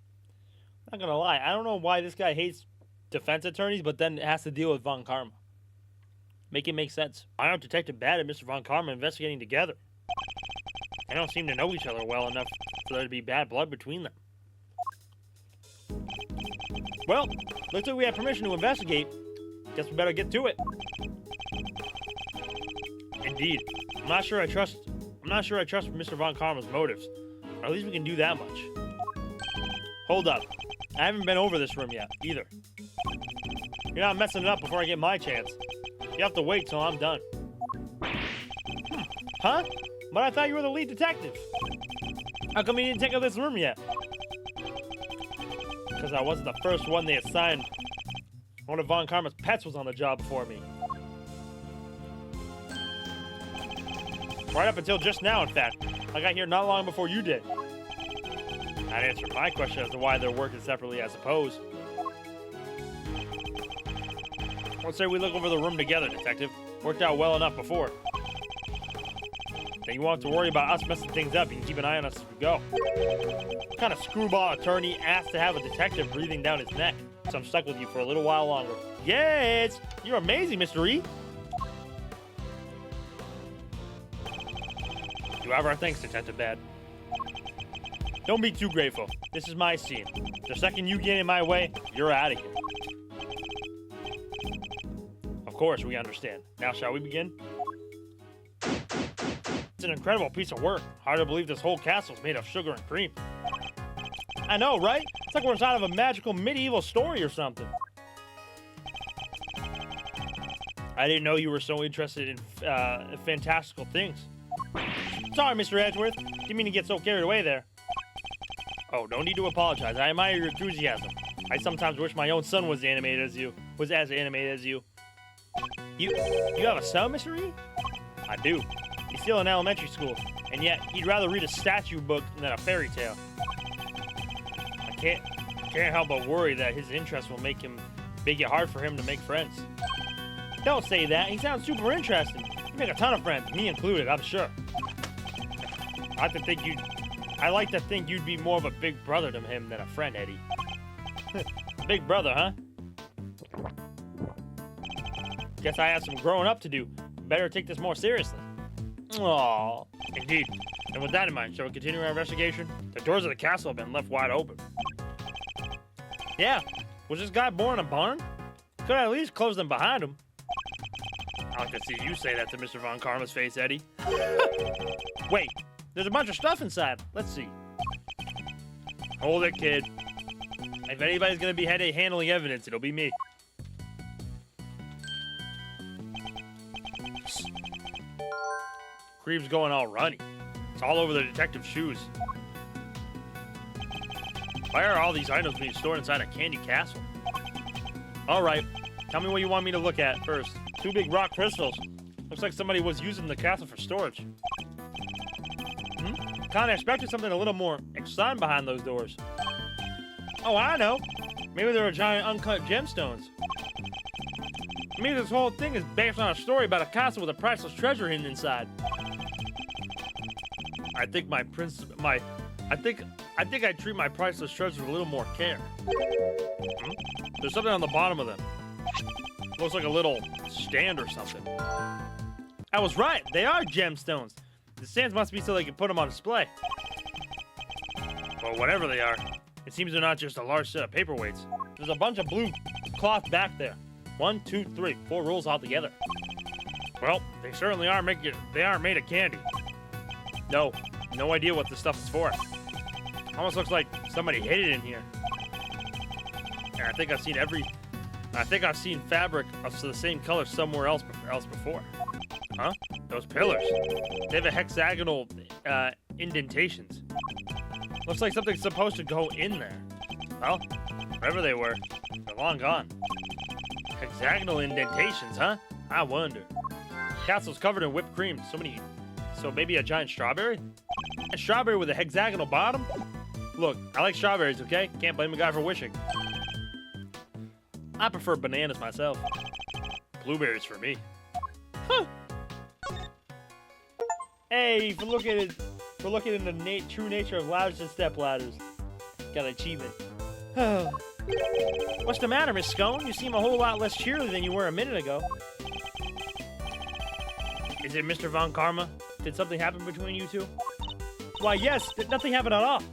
A: Not gonna lie, I don't know why this guy hates defense attorneys, but then has to deal with Von Karma. Make it make sense. Why aren't Detective Bad and Mr. Von Karma investigating together? They don't seem to know each other well enough for there to be bad blood between them. Well, looks like we have permission to investigate. Guess we better get to it. Indeed. I'm not sure I trust Mr. Von Karma's motives. Or at least we can do that much. Hold up. I haven't been over this room yet, either. You're not messing it up before I get my chance. You have to wait till I'm done. Huh? But I thought you were the lead detective. How come you didn't take up this room yet? Because I wasn't the first one they assigned. One of Von Karma's pets was on the job before me. Right up until just now, in fact. I got here not long before you did. That answered my question as to why they're working separately, I suppose. Let's say we look over the room together, detective. Worked out well enough before. Then you won't have to worry about us messing things up. You can keep an eye on us as we go. What kind of screwball attorney asked to have a detective breathing down his neck? So I'm stuck with you for a little while longer. Yes! You're amazing, Mr. E! You have our thanks, Detective Bad. Don't be too grateful. This is my scene. The second you get in my way, you're out of here. Of course, we understand. Now, shall we begin? It's an incredible piece of work. Hard to believe this whole castle's made of sugar and cream. I know, right? It's like we're inside of a magical medieval story or something. I didn't know you were so interested in fantastical things. Sorry, Mr. Edgeworth. Didn't mean to get so carried away there. Oh, no need to apologize. I admire your enthusiasm. I sometimes wish my own son was as animated as you. You have a son, Mr. E? I do. He's still in elementary school, and yet he'd rather read a statue book than a fairy tale. I can't help but worry that his interest will make it hard for him to make friends. Don't say that. He sounds super interesting. You make a ton of friends, me included, I'm sure. I like to think I like to think you'd be more of a big brother to him than a friend, Eddie. Big brother, huh? Guess I have some growing up to do. Better take this more seriously. Aww. Indeed. And with that in mind, shall we continue our investigation? The doors of the castle have been left wide open. Yeah. Was this guy born in a barn? Could at least close them behind him. I like to see you say that to Mr. Von Karma's face, Eddie. Wait. There's a bunch of stuff inside. Let's see. Hold it, kid. If anybody's gonna be handling evidence, it'll be me. Creep's going all runny. It's all over the detective's shoes. Why are all these items being stored inside a candy castle? All right, tell me what you want me to look at first. 2 big rock crystals. Looks like somebody was using the castle for storage. Kinda expected something a little more exciting behind those doors. Oh, I know. Maybe there are giant uncut gemstones. Maybe this whole thing is based on a story about a castle with a priceless treasure hidden inside. I think I treat my priceless treasure with a little more care. There's something on the bottom of them. Looks like a little stand or something. I was right. They are gemstones. The stands must be so they can put them on display. Well, whatever they are, it seems they're not just a large set of paperweights. There's a bunch of blue cloth back there. 1, 2, 3, 4 rolls altogether. Well, they certainly are they aren't made of candy. No idea what this stuff is for. Almost looks like somebody hid it in here. And I think I've seen fabric of the same color somewhere else before. Huh? Those pillars. They have a hexagonal indentations. Looks like something's supposed to go in there. Well, wherever they were, they're long gone. Hexagonal indentations, huh? I wonder. Castle's covered in whipped cream. So maybe a giant strawberry? A strawberry with a hexagonal bottom? Look, I like strawberries, okay? Can't blame a guy for wishing. I prefer bananas myself. Blueberries for me. Huh. Hey, for looking at the true nature of ladders and step ladders. Got an achievement. What's the matter, Miss Scone? You seem a whole lot less cheerly than you were a minute ago. Is it Mr. Von Karma? Did something happen between you two? Why, yes. Nothing happened at all.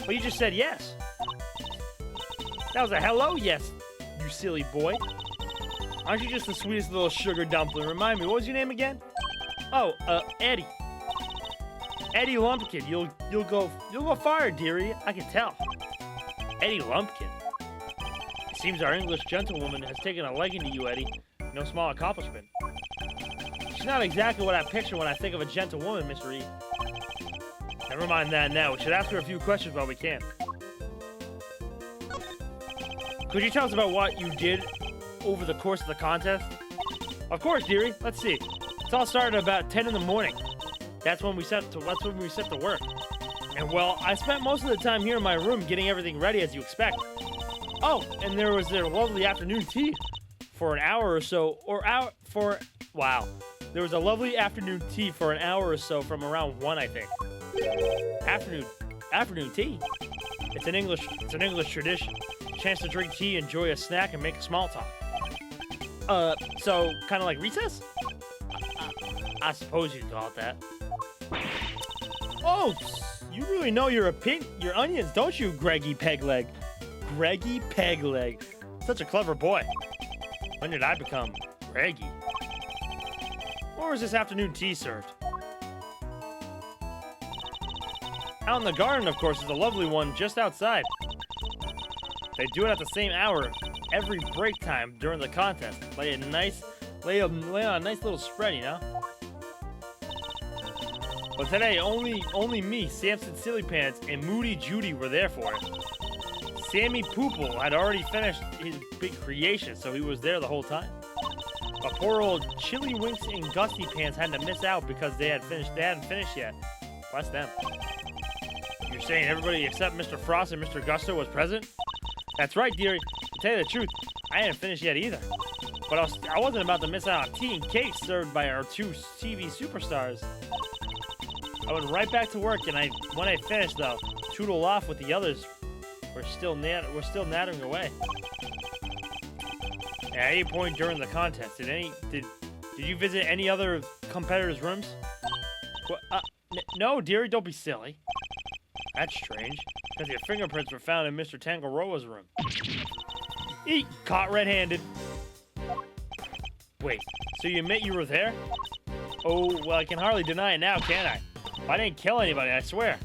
A: Well, you just said yes. That was a hello yes, you silly boy. Aren't you just the sweetest little sugar dumpling? Remind me, what was your name again? Oh, Eddie. Eddie Lumpkin. You'll go far, dearie. I can tell. Eddie Lumpkin. It seems our English gentlewoman has taken a liking to you, Eddie. No small accomplishment. She's not exactly what I picture when I think of a gentlewoman, Mr. E. Never mind that now. We should ask her a few questions while we can. Could you tell us about what you did over the course of the contest? Of course, dearie. Let's see. It all started about 10 in the morning. That's when we set to work. And well, I spent most of the time here in my room getting everything ready as you expect. Oh, and there was their lovely afternoon tea for an hour or so, wow. There was a lovely afternoon tea for an hour or so from around 1, I think. Afternoon tea? It's an English tradition. Chance to drink tea, enjoy a snack, and make a small talk. So kind of like recess? I suppose you'd call it that. Oh, you really know your onions, don't you, Greggy Pegleg? Greggy Pegleg. Such a clever boy. When did I become Greggy? Where was this afternoon tea served? Out in the garden, of course, is a lovely one just outside. They do it at the same hour every break time during the contest. Lay on a nice little spread, you know? But today, only me, Samson Sillypants, and Moody Judy were there for it. Sammy Poople had already finished his big creation, so he was there the whole time. But poor old Chili Winks and Gusty Pants had to miss out because they hadn't finished yet. Bless them. You're saying everybody except Mr. Frost and Mr. Gusto was present? That's right, dearie. To tell you the truth, I hadn't finished yet either. But I wasn't about to miss out on tea and cake served by our 2 TV superstars. I went right back to work, and when I finished, though, tootled off with the others. We're still nattering away. At any point during the contest, did you visit any other competitors' rooms? What, no, dearie, don't be silly. That's strange, because your fingerprints were found in Mr. Tangaroa's room. Eat, caught red-handed. Wait, so you admit you were there? Oh, well, I can hardly deny it now, can I? I didn't kill anybody, I swear.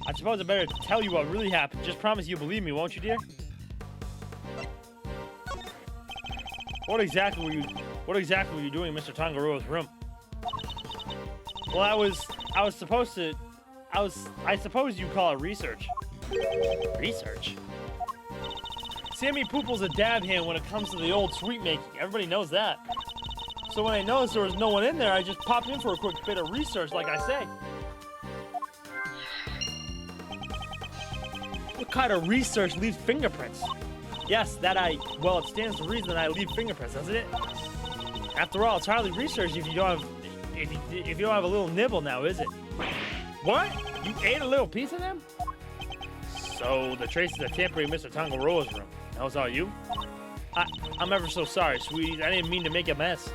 A: I suppose I better tell you what really happened. Just promise you believe me, won't you, dear? What exactly were you doing in Mr. Tangaroa's room? Well, I suppose you call it research. Research? Sammy Poople's a dab hand when it comes to the old sweet making. Everybody knows that. So when I noticed there was no one in there, I just popped in for a quick bit of research, like I say. What kind of research leaves fingerprints? Yes, well, it stands to reason that I leave fingerprints, doesn't it? After all, it's hardly research if you don't have a little nibble now, is it? What? You ate a little piece of them? So the traces of tampering in Mr. Tangaroa's room. That was all you? I'm ever so sorry, sweeties. I didn't mean to make a mess.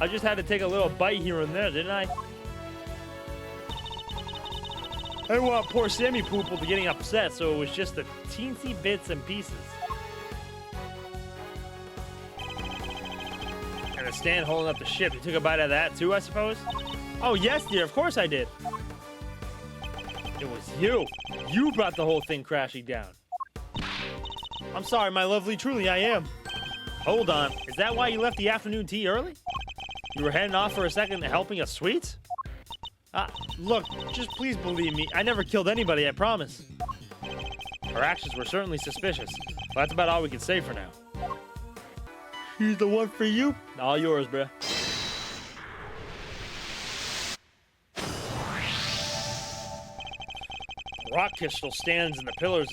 A: I just had to take a little bite here and there, didn't I? I didn't want poor Sammy Poople to getting upset, so it was just the teensy bits and pieces. And the stand holding up the ship. You took a bite of that too, I suppose? Oh, yes, dear. Of course I did. It was you. You brought the whole thing crashing down. I'm sorry, my lovely. Truly, I am. Hold on. Is that why you left the afternoon tea early? You were heading off for a second helping us sweets? Look, just please believe me. I never killed anybody, I promise. Our actions were certainly suspicious, but that's about all we can say for now. Here's the one for you. All yours, bruh. The rock crystal stands in the pillars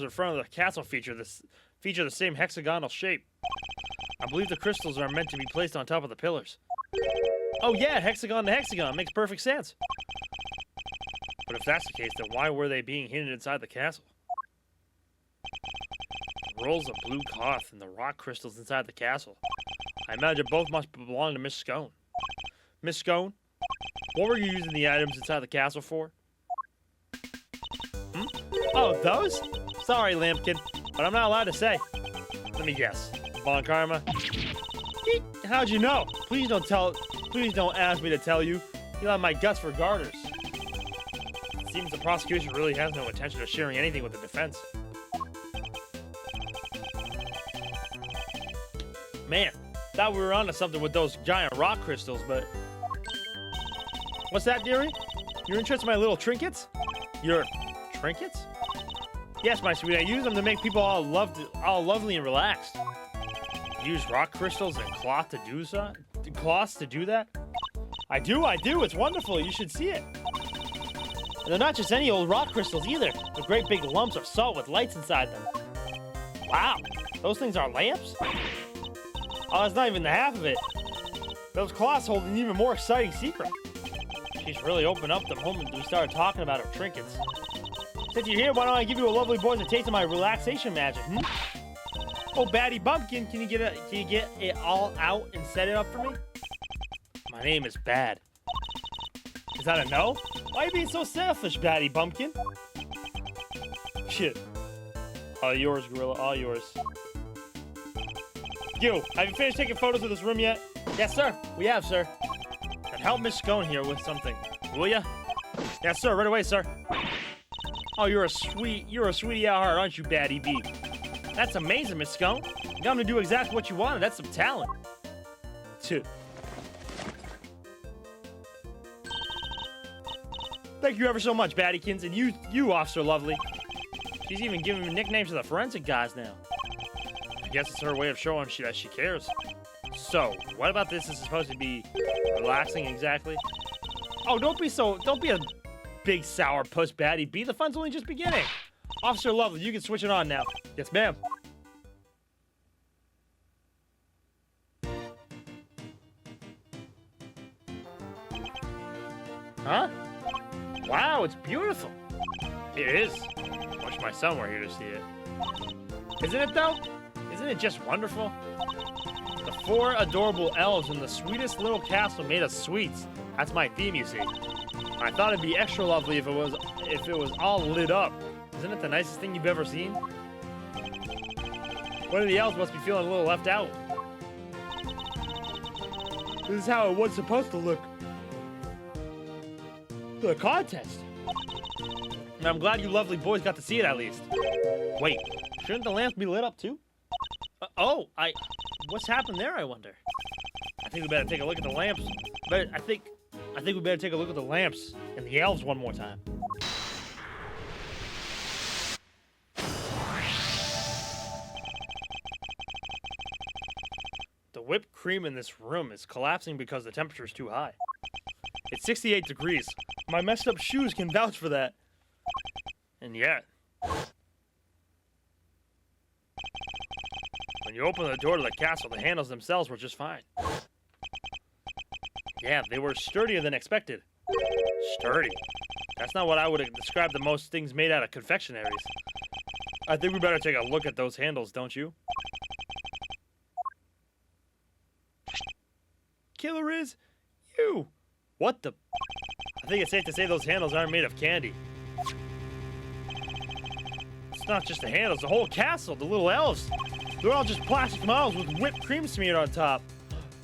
A: in front of the castle feature the same hexagonal shape. I believe the crystals are meant to be placed on top of the pillars. Oh yeah, hexagon to hexagon. Makes perfect sense. But if that's the case, then why were they being hidden inside the castle? The rolls of blue cloth and the rock crystals inside the castle. I imagine both must belong to Miss Scone. Miss Scone, what were you using the items inside the castle for? Oh, those? Sorry, Lampkin, but I'm not allowed to say. Let me guess. Von Karma? How'd you know? Please don't ask me to tell you. You'll have my guts for garters. It seems the prosecution really has no intention of sharing anything with the defense. Man, thought we were onto something with those giant rock crystals, but... What's that, dearie? You're interested in my little trinkets? Your trinkets? Yes, my sweet. I use them to make people all lovely and relaxed. Use rock crystals and cloth to do so? Cloths to do that? I do. It's wonderful. You should see it. And they're not just any old rock crystals either. They're great big lumps of salt with lights inside them. Wow, those things are lamps? Oh, that's not even the half of it. Those cloths hold an even more exciting secret. She's really opened up the moment we started talking about her trinkets. Since you're here, why don't I give you a lovely boys a taste of my relaxation magic, Oh, Batty Bumpkin, can you get it all out and set it up for me? My name is Bad. Is that a no? Why are you being so selfish, Batty Bumpkin? Shit. All yours, Gorilla, all yours. You, have you finished taking photos of this room yet? Yes, sir. We have, sir. And help Miss Scone here with something, will ya? Yes, sir. Right away, sir. Oh, you're a sweetie at heart, aren't you, Batty B? That's amazing, Miss Scone. You got him to do exactly what you wanted. That's some talent. Tch. Thank you ever so much, Battykins, and you, Officer Lovely. She's even giving nicknames to the forensic guys now. I guess it's her way of showing that she cares. So, what about this is supposed to be relaxing exactly? Oh, don't be a big sour puss, Batty B. The fun's only just beginning. Officer Lovely, you can switch it on now. Yes, ma'am. Huh? Wow, it's beautiful. It is. Wish my son were here to see it. Isn't it, though? Isn't it just wonderful? The 4 adorable elves in the sweetest little castle made of sweets. That's my theme, you see. I thought it'd be extra lovely if it was all lit up. Isn't it the nicest thing you've ever seen? One of the elves must be feeling a little left out. This is how it was supposed to look. The contest. And I'm glad you lovely boys got to see it at least. Wait, shouldn't the lamps be lit up too? What's happened there, I wonder? I think we better take a look at the lamps. But I think we better take a look at the lamps and the elves one more time. The whipped cream in this room is collapsing because the temperature is too high. It's 68 degrees. My messed up shoes can vouch for that. And yet, when you open the door to the castle, the handles themselves were just fine. Yeah, they were sturdier than expected. Sturdy? That's not what I would have described the most things made out of confectionaries. I think we better take a look at those handles, don't you? Killer is you. What the? I think it's safe to say those handles aren't made of candy. It's not just the handles, the whole castle, the little elves. They're all just plastic models with whipped cream smeared on top.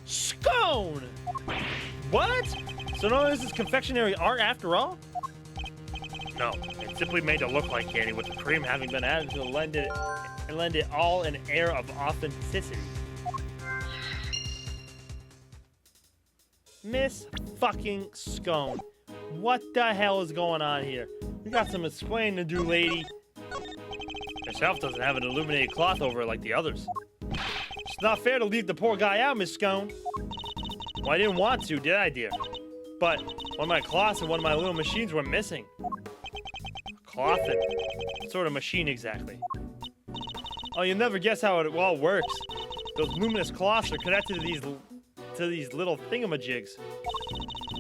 A: Scone! What? So none of this is confectionery art after all? No, it's simply made to look like candy with the cream having been added to lend it all an air of authenticity. Miss fucking Scone. What the hell is going on here? You got some explaining to do, lady. This elf doesn't have an illuminated cloth over it like the others. It's not fair to leave the poor guy out, Miss Scone. Well, I didn't want to, did I, dear? But one of my cloths and one of my little machines were missing. A cloth and what sort of machine exactly? Oh, you'll never guess how it all works. Those luminous cloths are connected to these little thingamajigs.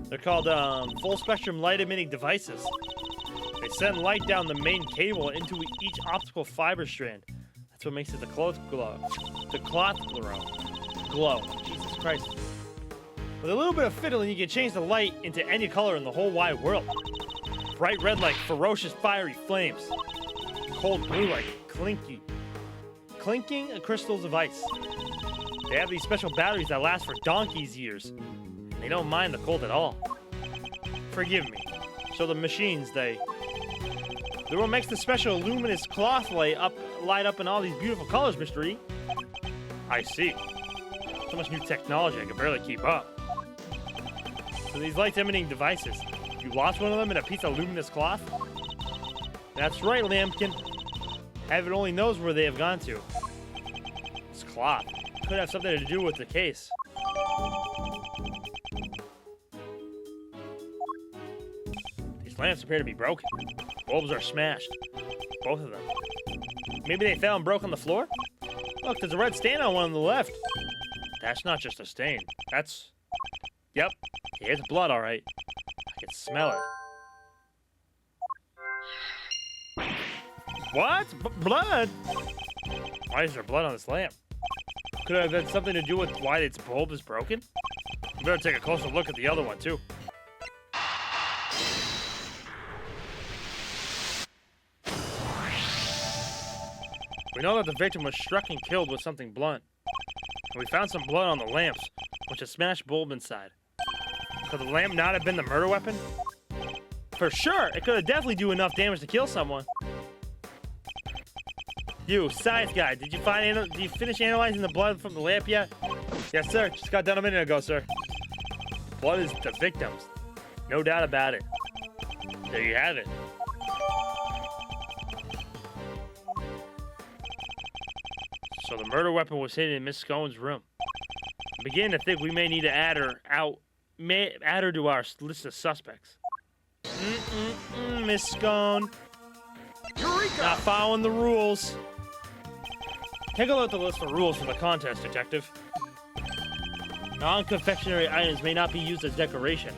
A: They're called full spectrum light emitting devices. They send light down the main cable into each optical fiber strand. That's what makes it the cloth glow. The cloth glow. Jesus Christ. With a little bit of fiddling, you can change the light into any color in the whole wide world. Bright red like ferocious fiery flames. Cold blue like clinking crystals of ice. They have these special batteries that last for donkey's years. They don't mind the cold at all. Forgive me. So the machines, they're what makes the special luminous cloth light up in all these beautiful colors, Mr. E. I see. So much new technology, I can barely keep up. So these light-emitting devices, you lost one of them in a piece of luminous cloth? That's right, Lambkin. Heaven only knows where they have gone to. This cloth could have something to do with the case. These lamps appear to be broken. Bulbs are smashed. Both of them. Maybe they fell and broke on the floor? Look, there's a red stain on one on the left. That's not just a stain. That's... Yep, it's blood, all right. I can smell it. What? Blood? Why is there blood on this lamp? Could it have had something to do with why its bulb is broken? We better take a closer look at the other one, too. We know that the victim was struck and killed with something blunt. And we found some blood on the lamps, which a smashed bulb inside. Could the lamp not have been the murder weapon? For sure, it could have definitely do enough damage to kill someone. You, science guy, did you finish analyzing the blood from the lamp yet? Yes, sir. Just got done a minute ago, sir. Blood is the victim's. No doubt about it. There you have it. So the murder weapon was hidden in Miss Scone's room. I'm beginning to think we may need to add her to our list of suspects. Miss Scone.
C: Eureka!
A: Not following the rules. Take a look at the list of rules for the contest, Detective. Non-confectionery items may not be used as decoration.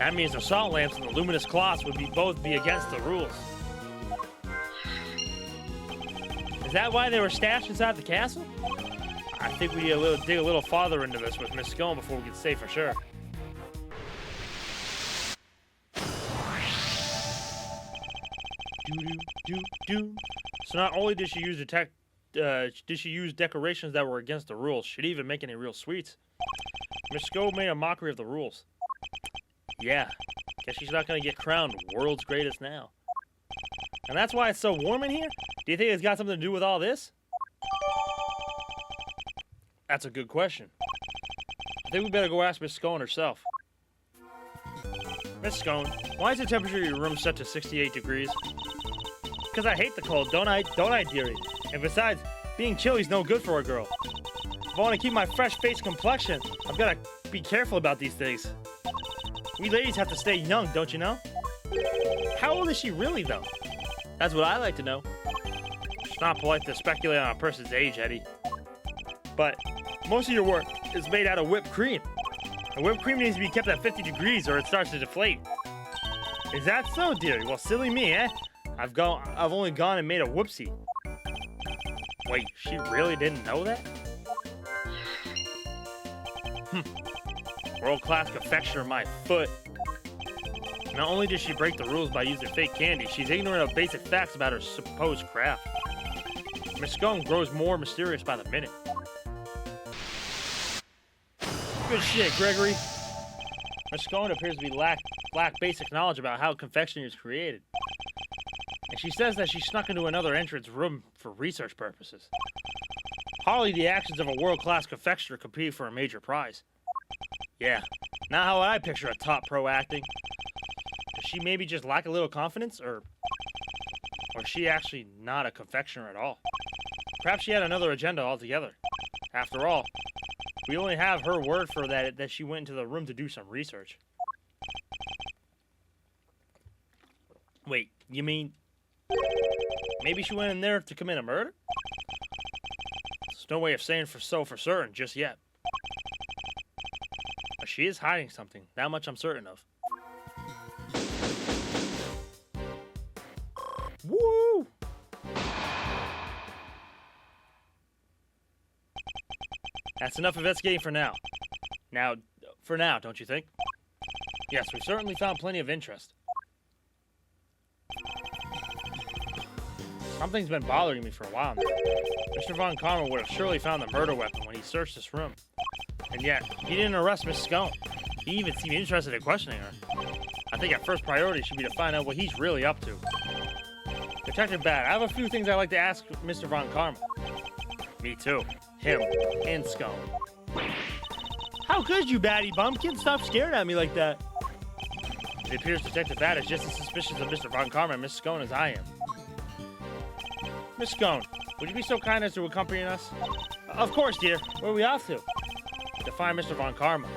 A: That means the salt lamps and the luminous cloths would both be against the rules. Is that why they were stashed inside the castle? I think we need to dig a little farther into this with Miss Scone before we can say for sure. Do. So not only did she use decorations that were against the rules, she didn't even make any real sweets. Miss Scone made a mockery of the rules. Yeah, guess she's not gonna get crowned world's greatest now. And that's why it's so warm in here? Do you think it's got something to do with all this? That's a good question. I think we better go ask Miss Scone herself. Miss Scone, why is the temperature of your room set to 68 degrees? Because I hate the cold, don't I, dearie? And besides, being chilly's no good for a girl. If I want to keep my fresh face complexion, I've got to be careful about these things. We ladies have to stay young, don't you know? How old is she really, though? That's what I like to know. It's not polite to speculate on a person's age, Eddie. But most of your work is made out of whipped cream. And whipped cream needs to be kept at 50 degrees or it starts to deflate. Is that so, dearie? Well, silly me, eh? I've only gone and made a whoopsie. Wait, she really didn't know that? World-class confectioner, my foot. Not only did she break the rules by using fake candy, she's ignorant of basic facts about her supposed craft. Miss Scone grows more mysterious by the minute. Good shit, Gregory. Miss Scone appears to be lack basic knowledge about how confectionery is created. And she says that she snuck into another entrance room for research purposes. Hardly the actions of a world-class confectioner compete for a major prize. Yeah, not how I picture a top pro acting. Does she maybe just lack a little confidence, or is she actually not a confectioner at all? Perhaps she had another agenda altogether. After all, we only have her word for that she went into the room to do some research. Wait, you mean maybe she went in there to commit a murder? There's no way of saying for certain just yet. But she is hiding something, that much I'm certain of. Woo! That's enough investigating for now. For now, don't you think? Yes, we've certainly found plenty of interest. Something's been bothering me for a while now. Mr. Von Karma would have surely found the murder weapon when he searched this room. And yet, he didn't arrest Miss Scone. He even seemed interested in questioning her. I think our first priority should be to find out what he's really up to. Detective Bat, I have a few things I'd like to ask Mr. Von Karma. Me too. Him and Scone. How could you, Batty Bumpkin? Stop staring at me like that. It appears Detective Bat is just as suspicious of Mr. Von Karma and Miss Scone as I am. Miss Scone, would you be so kind as to accompany us? Of course, dear. Where are we off to? To find Mr. Von Karma.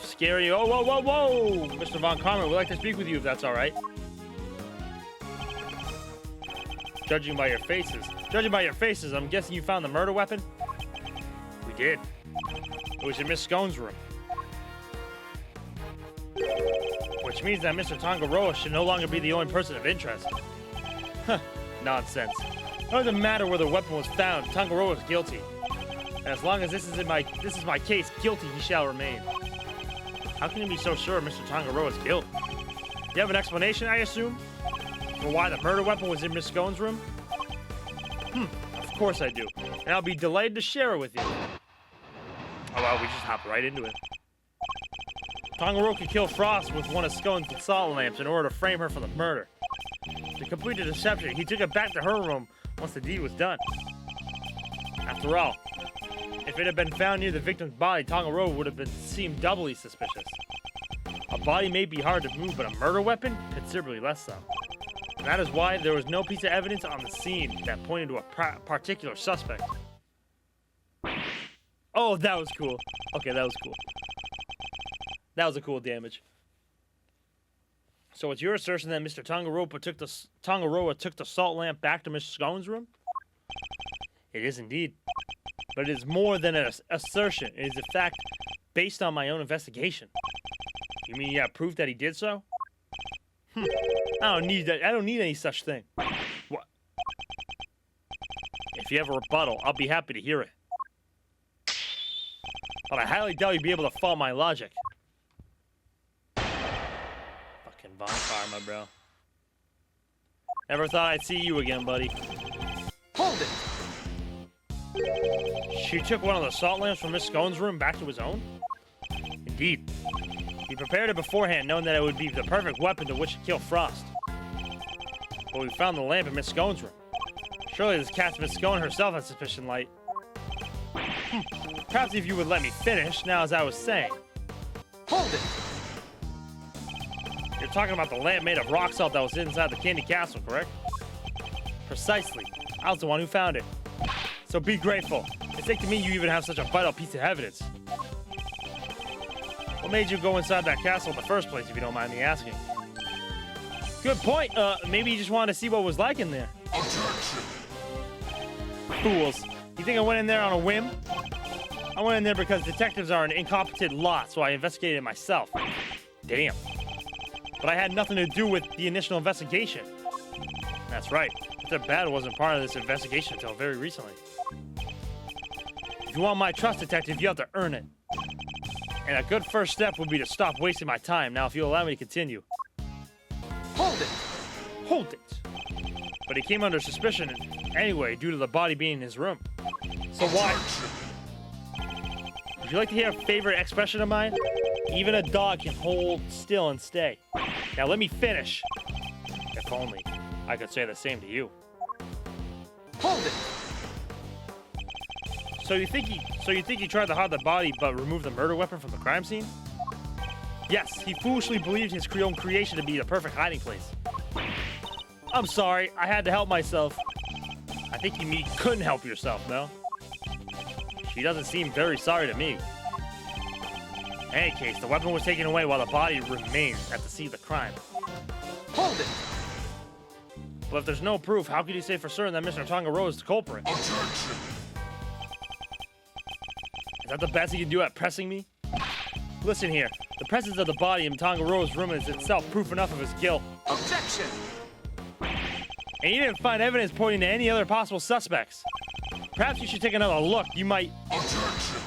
A: Scary. Oh, whoa. Mr. Von Karma, we'd like to speak with you if that's all right. Judging by your faces, I'm guessing you found the murder weapon? We did. It was in Miss Scone's room. Which means that Mr. Tangaroa should no longer be the only person of interest. Huh, nonsense. It doesn't matter where the weapon was found, Tangaroa is guilty. And as long as this is my case, guilty he shall remain. How can you be so sure of Mr. Tangaroa's guilt? You have an explanation, I assume? For why the murder weapon was in Miss Scone's room? Of course I do. And I'll be delighted to share it with you. Oh well, we just hop right into it. Tangaroa could kill Frost with one of Scone's salt lamps in order to frame her for the murder. To complete the deception, he took it back to her room once the deed was done. After all, if it had been found near the victim's body, Tangaroa would have seemed doubly suspicious. A body may be hard to move, but a murder weapon? Considerably less so. And that is why there was no piece of evidence on the scene that pointed to a particular suspect. Oh, that was cool. Okay, that was cool. That was a cool damage. So it's your assertion that Mr. Tongaroa took the salt lamp back to Miss Scone's room? It is indeed. But it is more than an assertion. It is a fact based on my own investigation. You mean you have proof that he did so? I don't need that. I don't need any such thing. What? If you have a rebuttal, I'll be happy to hear it. But I highly doubt you'd be able to fault my logic. Fucking Von Karma, bro. Never thought I'd see you again, buddy.
C: Hold it!
A: She took one of the salt lamps from Miss Scone's room back to his own? Indeed. He prepared it beforehand, knowing that it would be the perfect weapon to which to kill Frost. But we found the lamp in Miss Scone's room. Surely this cast Miss Scone herself has sufficient light. Perhaps if you would let me finish, now as I was saying.
C: Hold it!
A: You're talking about the lamp made of rock salt that was inside the Candy Castle, correct? Precisely. I was the one who found it. So be grateful. It's like to me you even have such a vital piece of evidence. What made you go inside that castle in the first place, if you don't mind me asking? Good point. Maybe you just wanted to see what it was like in there.
C: Objection!
A: Fools. You think I went in there on a whim? I went in there because detectives are an incompetent lot, so I investigated it myself. Damn. But I had nothing to do with the initial investigation. That's right. Mr. Bad wasn't part of this investigation until very recently. If you want my trust, detective, you have to earn it. And a good first step would be to stop wasting my time. Now, if you'll allow me to continue.
C: Hold it!
A: Hold it! But he came under suspicion anyway, due to the body being in his room. So why? Would you like to hear a favorite expression of mine? Even a dog can hold still and stay. Now let me finish. If only I could say the same to you.
C: Hold it!
A: So you think he tried to hide the body but remove the murder weapon from the crime scene? Yes, he foolishly believed his own creation to be the perfect hiding place. I'm sorry, I had to help myself. I think you couldn't help yourself, no? She doesn't seem very sorry to me. In any case, the weapon was taken away while the body remained at the scene of the crime.
C: Hold it!
A: But if there's no proof, how could you say for certain that Mr. Tongaroa is the culprit?
C: Objection!
A: Is that the best you can do at pressing me? Listen here, the presence of the body in Tongaroa's room is itself proof enough of his guilt.
C: Objection!
A: And you didn't find evidence pointing to any other possible suspects. Perhaps you should take another look. You might...
C: Objection!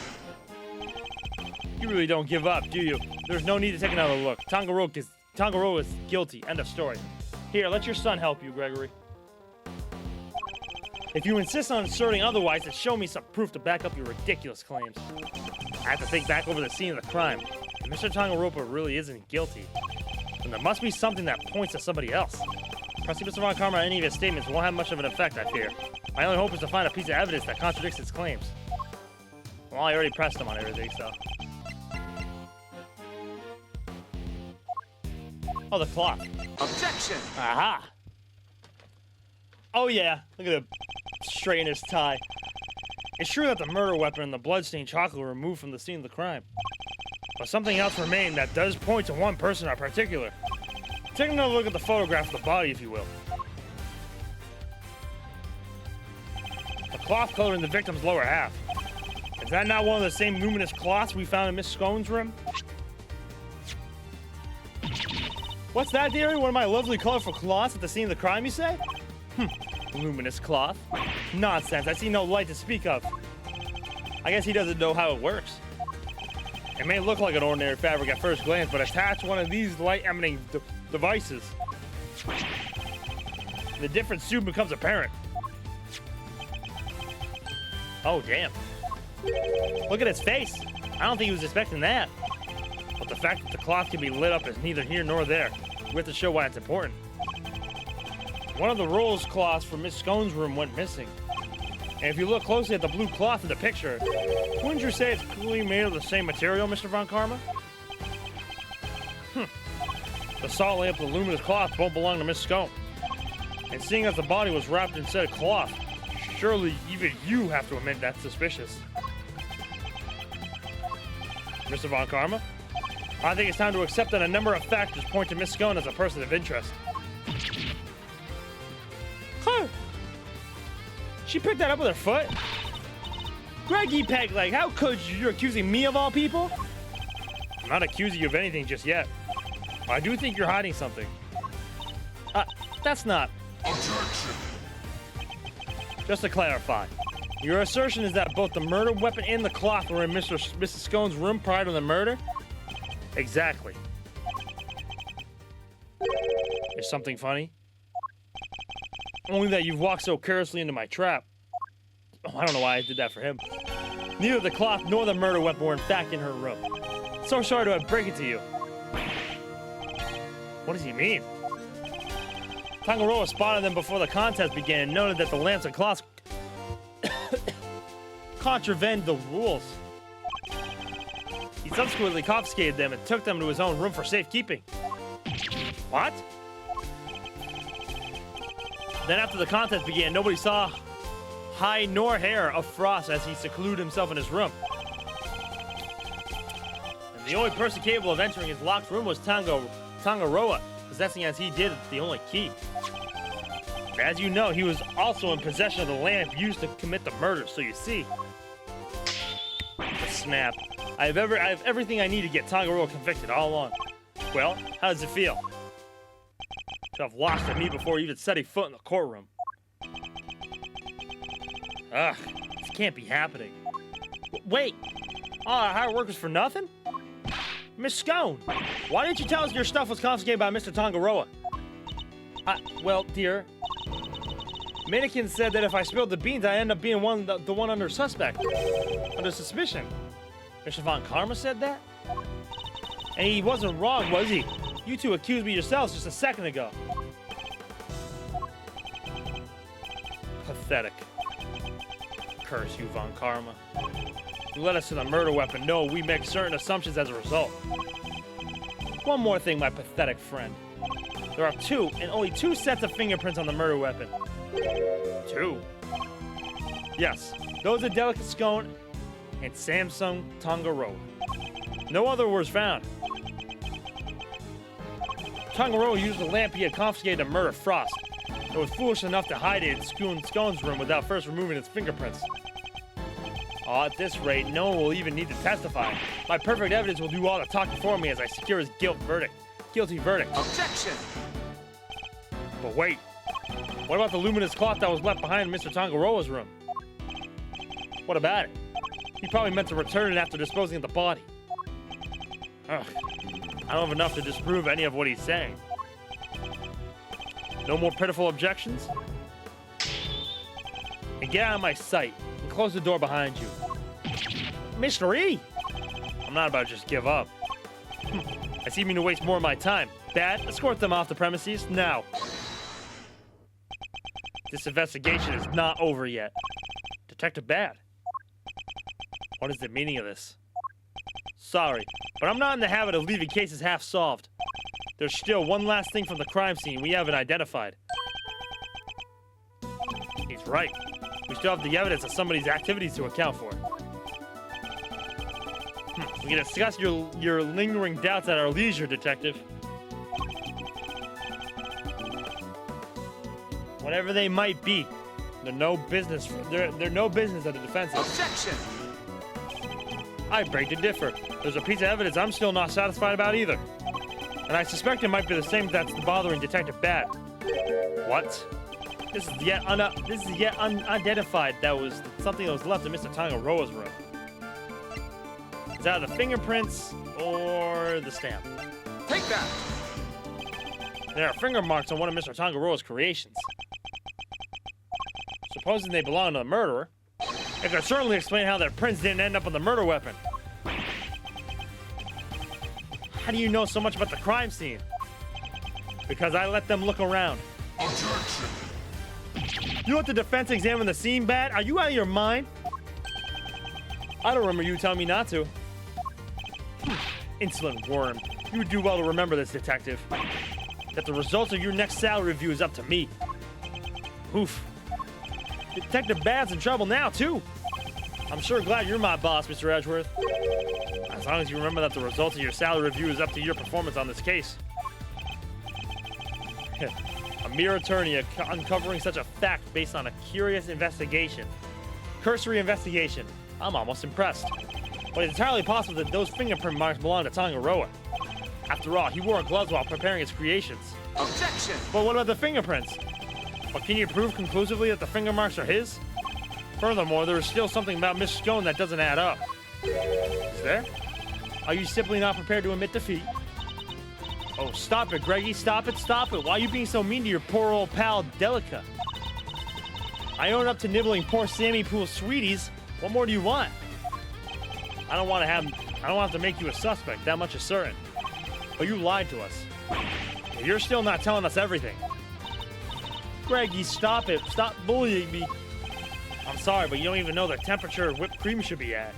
A: You really don't give up, do you? There's no need to take another look. Tongaroa is guilty. End of story. Here, let your son help you, Gregory. If you insist on asserting otherwise, then show me some proof to back up your ridiculous claims. I have to think back over the scene of the crime. If Mr. Tongaroa really isn't guilty, then there must be something that points to somebody else. Pressing Mr. Von Karma on any of his statements won't have much of an effect, I fear. My only hope is to find a piece of evidence that contradicts his claims. Well, I already pressed him on everything, so... Oh, the clock.
C: Objection!
A: Aha! Oh yeah, look at him straighten his tie. It's true that the murder weapon and the bloodstained chocolate were removed from the scene of the crime. But something else remained that does point to one person in particular. Take another look at the photograph of the body, if you will. The cloth coloring the victim's lower half. Is that not one of the same luminous cloths we found in Miss Scone's room? What's that, dearie? One of my lovely colorful cloths at the scene of the crime, you say? Luminous cloth. Nonsense, I see no light to speak of. I guess he doesn't know how it works. It may look like an ordinary fabric at first glance, but attach one of these light-emitting devices. The difference soon becomes apparent. Oh, damn. Look at his face. I don't think he was expecting that. But the fact that the cloth can be lit up is neither here nor there. We have to show why it's important. One of the rose cloths from Miss Scone's room went missing. And if you look closely at the blue cloth in the picture, wouldn't you say it's clearly made of the same material, Mr. Von Karma? The salt lamp and the luminous cloth both belong to Miss Scone. And seeing as the body was wrapped in said cloth, surely even you have to admit that's suspicious. Mr. Von Karma? I think it's time to accept that a number of factors point to Miss Scone as a person of interest. Huh. She picked that up with her foot? Greggy Pegleg, how could you? You're accusing me of all people? I'm not accusing you of anything just yet. I do think you're hiding something. That's not.
C: Objection.
A: Just to clarify, your assertion is that both the murder weapon and the cloth were in Mrs. Scone's room prior to the murder? Exactly. Is something funny? Only that you've walked so carelessly into my trap. Oh, I don't know why I did that for him. Neither the cloth nor the murder weapon were in fact in her room. So sorry to break it to you. What does he mean? Tangaroa spotted them before the contest began and noted that the lamps and cloths contravened the rules. He subsequently confiscated them and took them to his own room for safekeeping. What? Then after the contest began, nobody saw hide nor hair of Frost as he secluded himself in his room. And the only person capable of entering his locked room was Tangaroa, possessing as he did the only key. As you know, he was also in possession of the lamp used to commit the murder, so you see. Snap. I have everything I need to get Tangaroa convicted all along. Well, how does it feel? To have lost at me before you even set a foot in the courtroom. Ugh, this can't be happening. Wait, all our hard work was for nothing? Miss Scone, why didn't you tell us your stuff was confiscated by Mr. Tangaroa? Well, dear, Mannequin said that if I spilled the beans, I'd end up being the one under suspect, under suspicion. Mr. Von Karma said that? And he wasn't wrong, was he? You two accused me yourselves just a second ago. Pathetic. Curse you, Von Karma. You led us to the murder weapon. No, we make certain assumptions as a result. One more thing, my pathetic friend. There are only two sets of fingerprints on the murder weapon. Two? Yes, those are Delicate Scone and Samsung Tangaroa. No other was found. Tangaroa used the lamp he had confiscated to murder Frost, and was foolish enough to hide it in Scone's room without first removing its fingerprints. Oh, at this rate, no one will even need to testify. My perfect evidence will do all the talking for me as I secure his guilty verdict.
C: Objection.
A: But wait, what about the luminous cloth that was left behind in Mr. Tangaroa's room? What about it? He probably meant to return it after disposing of the body. Ugh, I don't have enough to disprove any of what he's saying. No more pitiful objections? And get out of my sight and close the door behind you. Mr. E! I'm not about to just give up. I seem to waste more of my time. Bad, escort them off the premises now. This investigation is not over yet. Detective Bad. What is the meaning of this? Sorry, but I'm not in the habit of leaving cases half solved. There's still one last thing from the crime scene we haven't identified. He's right. We still have the evidence of somebody's activities to account for. We can discuss your lingering doubts at our leisure, Detective. Whatever they might be, they're no business of the defense.
C: Objection.
A: I beg to differ. There's a piece of evidence I'm still not satisfied about either. And I suspect it might be the same that's bothering Detective Bad. What? This is yet unidentified. That was something that was left in Mr. Tangaroa's room. It's either the fingerprints or the stamp.
C: Take that.
A: There are finger marks on one of Mr. Tangaroa's creations. Supposing they belong to the murderer, it could certainly explain how their prints didn't end up on the murder weapon. How do you know so much about the crime scene? Because I let them look around.
C: Objection.
A: You let the defense examine the scene, Bat? Are you out of your mind? I don't remember you telling me not to. Insolent worm. You would do well to remember this, Detective. That the results of your next salary review is up to me. Oof. Detective Bad's in trouble now, too. I'm sure glad you're my boss, Mr. Edgeworth. As long as you remember that the results of your salary review is up to your performance on this case. A mere attorney uncovering such a fact based on a curious investigation. Cursory investigation. I'm almost impressed. But it's entirely possible that those fingerprint marks belong to Tangaroa. After all, he wore gloves while preparing his creations.
C: Objection!
A: But what about the fingerprints? But can you prove conclusively that the finger marks are his? Furthermore, there is still something about Miss Scone that doesn't add up. Is there? Are you simply not prepared to admit defeat? Oh, stop it, Greggy. Stop it, stop it. Why are you being so mean to your poor old pal, Delica? I own up to nibbling poor Sammy Pool's sweeties. What more do you want? I don't want to have to make you a suspect, that much is certain. But you lied to us. You're still not telling us everything. Greggy, stop it. Stop bullying me. I'm sorry, but you don't even know the temperature whipped cream should be at.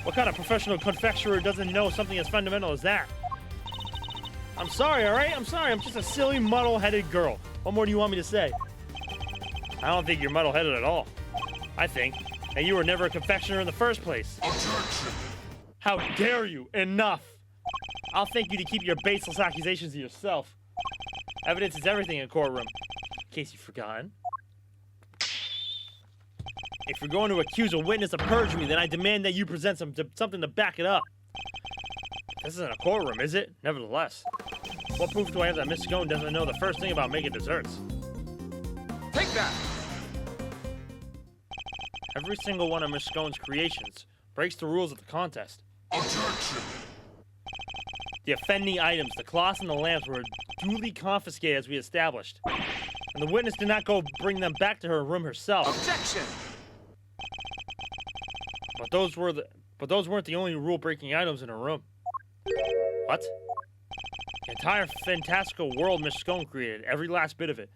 A: What kind of professional confectioner doesn't know something as fundamental as that? I'm sorry, all right? I'm sorry. I'm just a silly, muddle-headed girl. What more do you want me to say? I don't think you're muddle-headed at all. I think that you were never a confectioner in the first place.
C: Objection!
A: How dare you? Enough! I'll thank you to keep your baseless accusations to yourself. Evidence is everything in a courtroom. In case you've forgotten. If you're going to accuse a witness of perjury, then I demand that you present something to back it up. This isn't a courtroom, is it? Nevertheless. What proof do I have that Miss Scone doesn't know the first thing about making desserts?
C: Take that!
A: Every single one of Miss Scone's creations breaks the rules of the contest.
C: Objection!
A: The offending items, the cloths and the lamps, were duly confiscated as we established. And the witness did not go bring them back to her room herself.
C: Objection!
A: But those weren't the only rule-breaking items in her room. What? The entire fantastical world Miss Scone created, every last bit of it.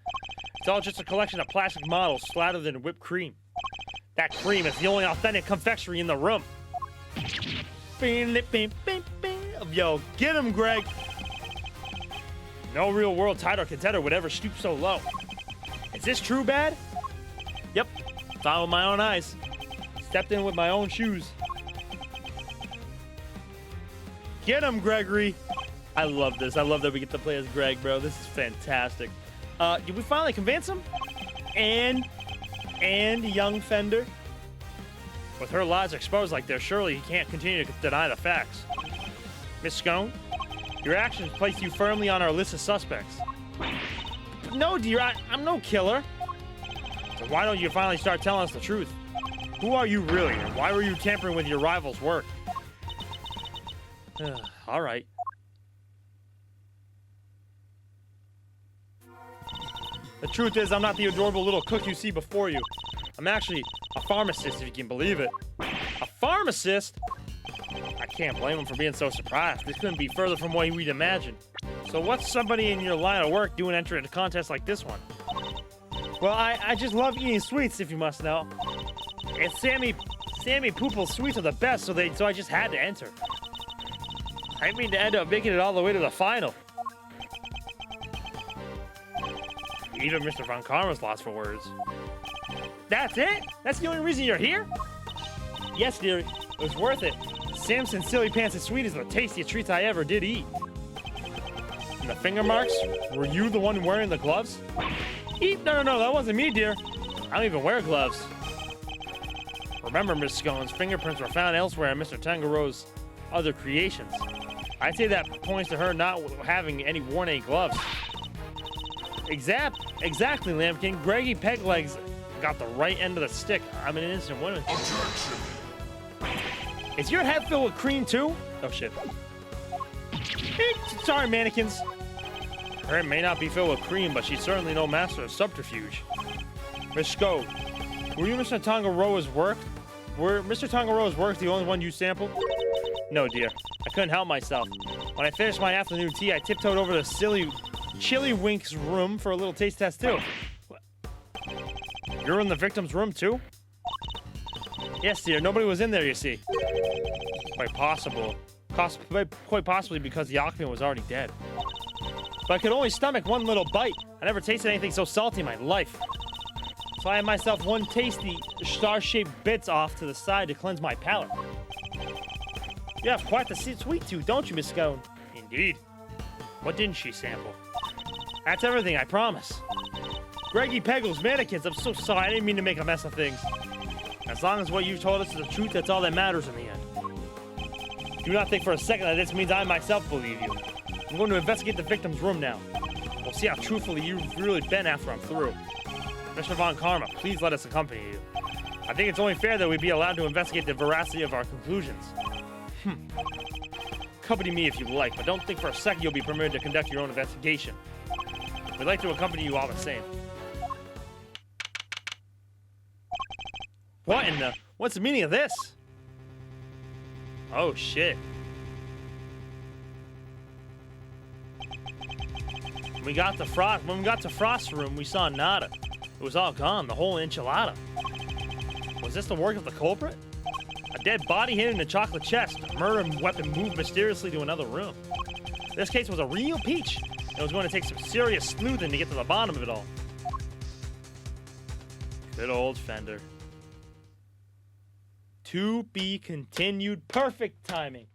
A: It's all just a collection of plastic models slathered in whipped cream. That cream is the only authentic confectionery in the room. Yo, get him, Greg! No real world title contender would ever stoop so low. Is this true bad? Yep, saw with my own eyes. Stepped in with my own shoes. Get him, Gregory! I love this. I love that we get to play as Greg, bro. This is fantastic. Did we finally convince him? And young Fender? With her lies exposed like this, surely he can't continue to deny the facts. Miss Scone, your actions place you firmly on our list of suspects. No, dear, I'm no killer. So why don't you finally start telling us the truth? Who are you really, and why were you tampering with your rival's work? All right. The truth is, I'm not the adorable little cook you see before you. I'm actually a pharmacist, if you can believe it. A pharmacist? I can't blame him for being so surprised. This couldn't be further from what we'd imagine. So what's somebody in your line of work doing entering a contest like this one? Well, I just love eating sweets, if you must know. And Sammy Poople's sweets are the best, so I just had to enter. I mean to end up making it all the way to the final. Even Mr. Von Karma's lost for words. That's it? That's the only reason you're here? Yes, dearie. It was worth it. Samson's Silly Pants and Sweet is the tastiest treats I ever did eat. And the finger marks? Were you the one wearing the gloves? No, that wasn't me, dear. I don't even wear gloves. Remember, Miss Scone's fingerprints were found elsewhere in Mr. Tangaroa's other creations. I'd say that points to her not having worn any gloves. Exactly, Lambkin. Greggy Peglegs got the right end of the stick. I'm an innocent woman.
C: Objection!
A: Is your head filled with cream too? Oh shit. Sorry, mannequins. Her head may not be filled with cream, but she's certainly no master of subterfuge. Miss Scone, were you Mr. Tangaroa's work? Were Mr. Tangaroa's work the only one you sampled? No, dear. I couldn't help myself. When I finished my afternoon tea, I tiptoed over to Chili Wink's room for a little taste test too. You're in the victim's room too? Yes, dear. Nobody was in there, you see. Quite possibly because the occupant was already dead. But I could only stomach one little bite. I never tasted anything so salty in my life. So I had myself one tasty star-shaped bits off to the side to cleanse my palate. You have quite the sweet tooth, don't you, Miss Scone? Indeed. What didn't she sample? That's everything, I promise. Greggy Peggles, mannequins, I'm so sorry. I didn't mean to make a mess of things. As long as what you told us is the truth, that's all that matters in the end. Do not think for a second that this means I myself believe you. I'm going to investigate the victim's room now. We'll see how truthfully you've really been after I'm through. Mr. Von Karma, please let us accompany you. I think it's only fair that we be allowed to investigate the veracity of our conclusions. Accompany me if you like, but don't think for a second you'll be permitted to conduct your own investigation. We'd like to accompany you all the same. What in the... What's the meaning of this? Oh, shit. When we got to Frost's room, we saw nada. It was all gone, the whole enchilada. Was this the work of the culprit? A dead body hidden in a chocolate chest. A murder weapon moved mysteriously to another room. This case was a real peach. It was going to take some serious sleuthing to get to the bottom of it all. Good old Fender. To be continued. Perfect timing.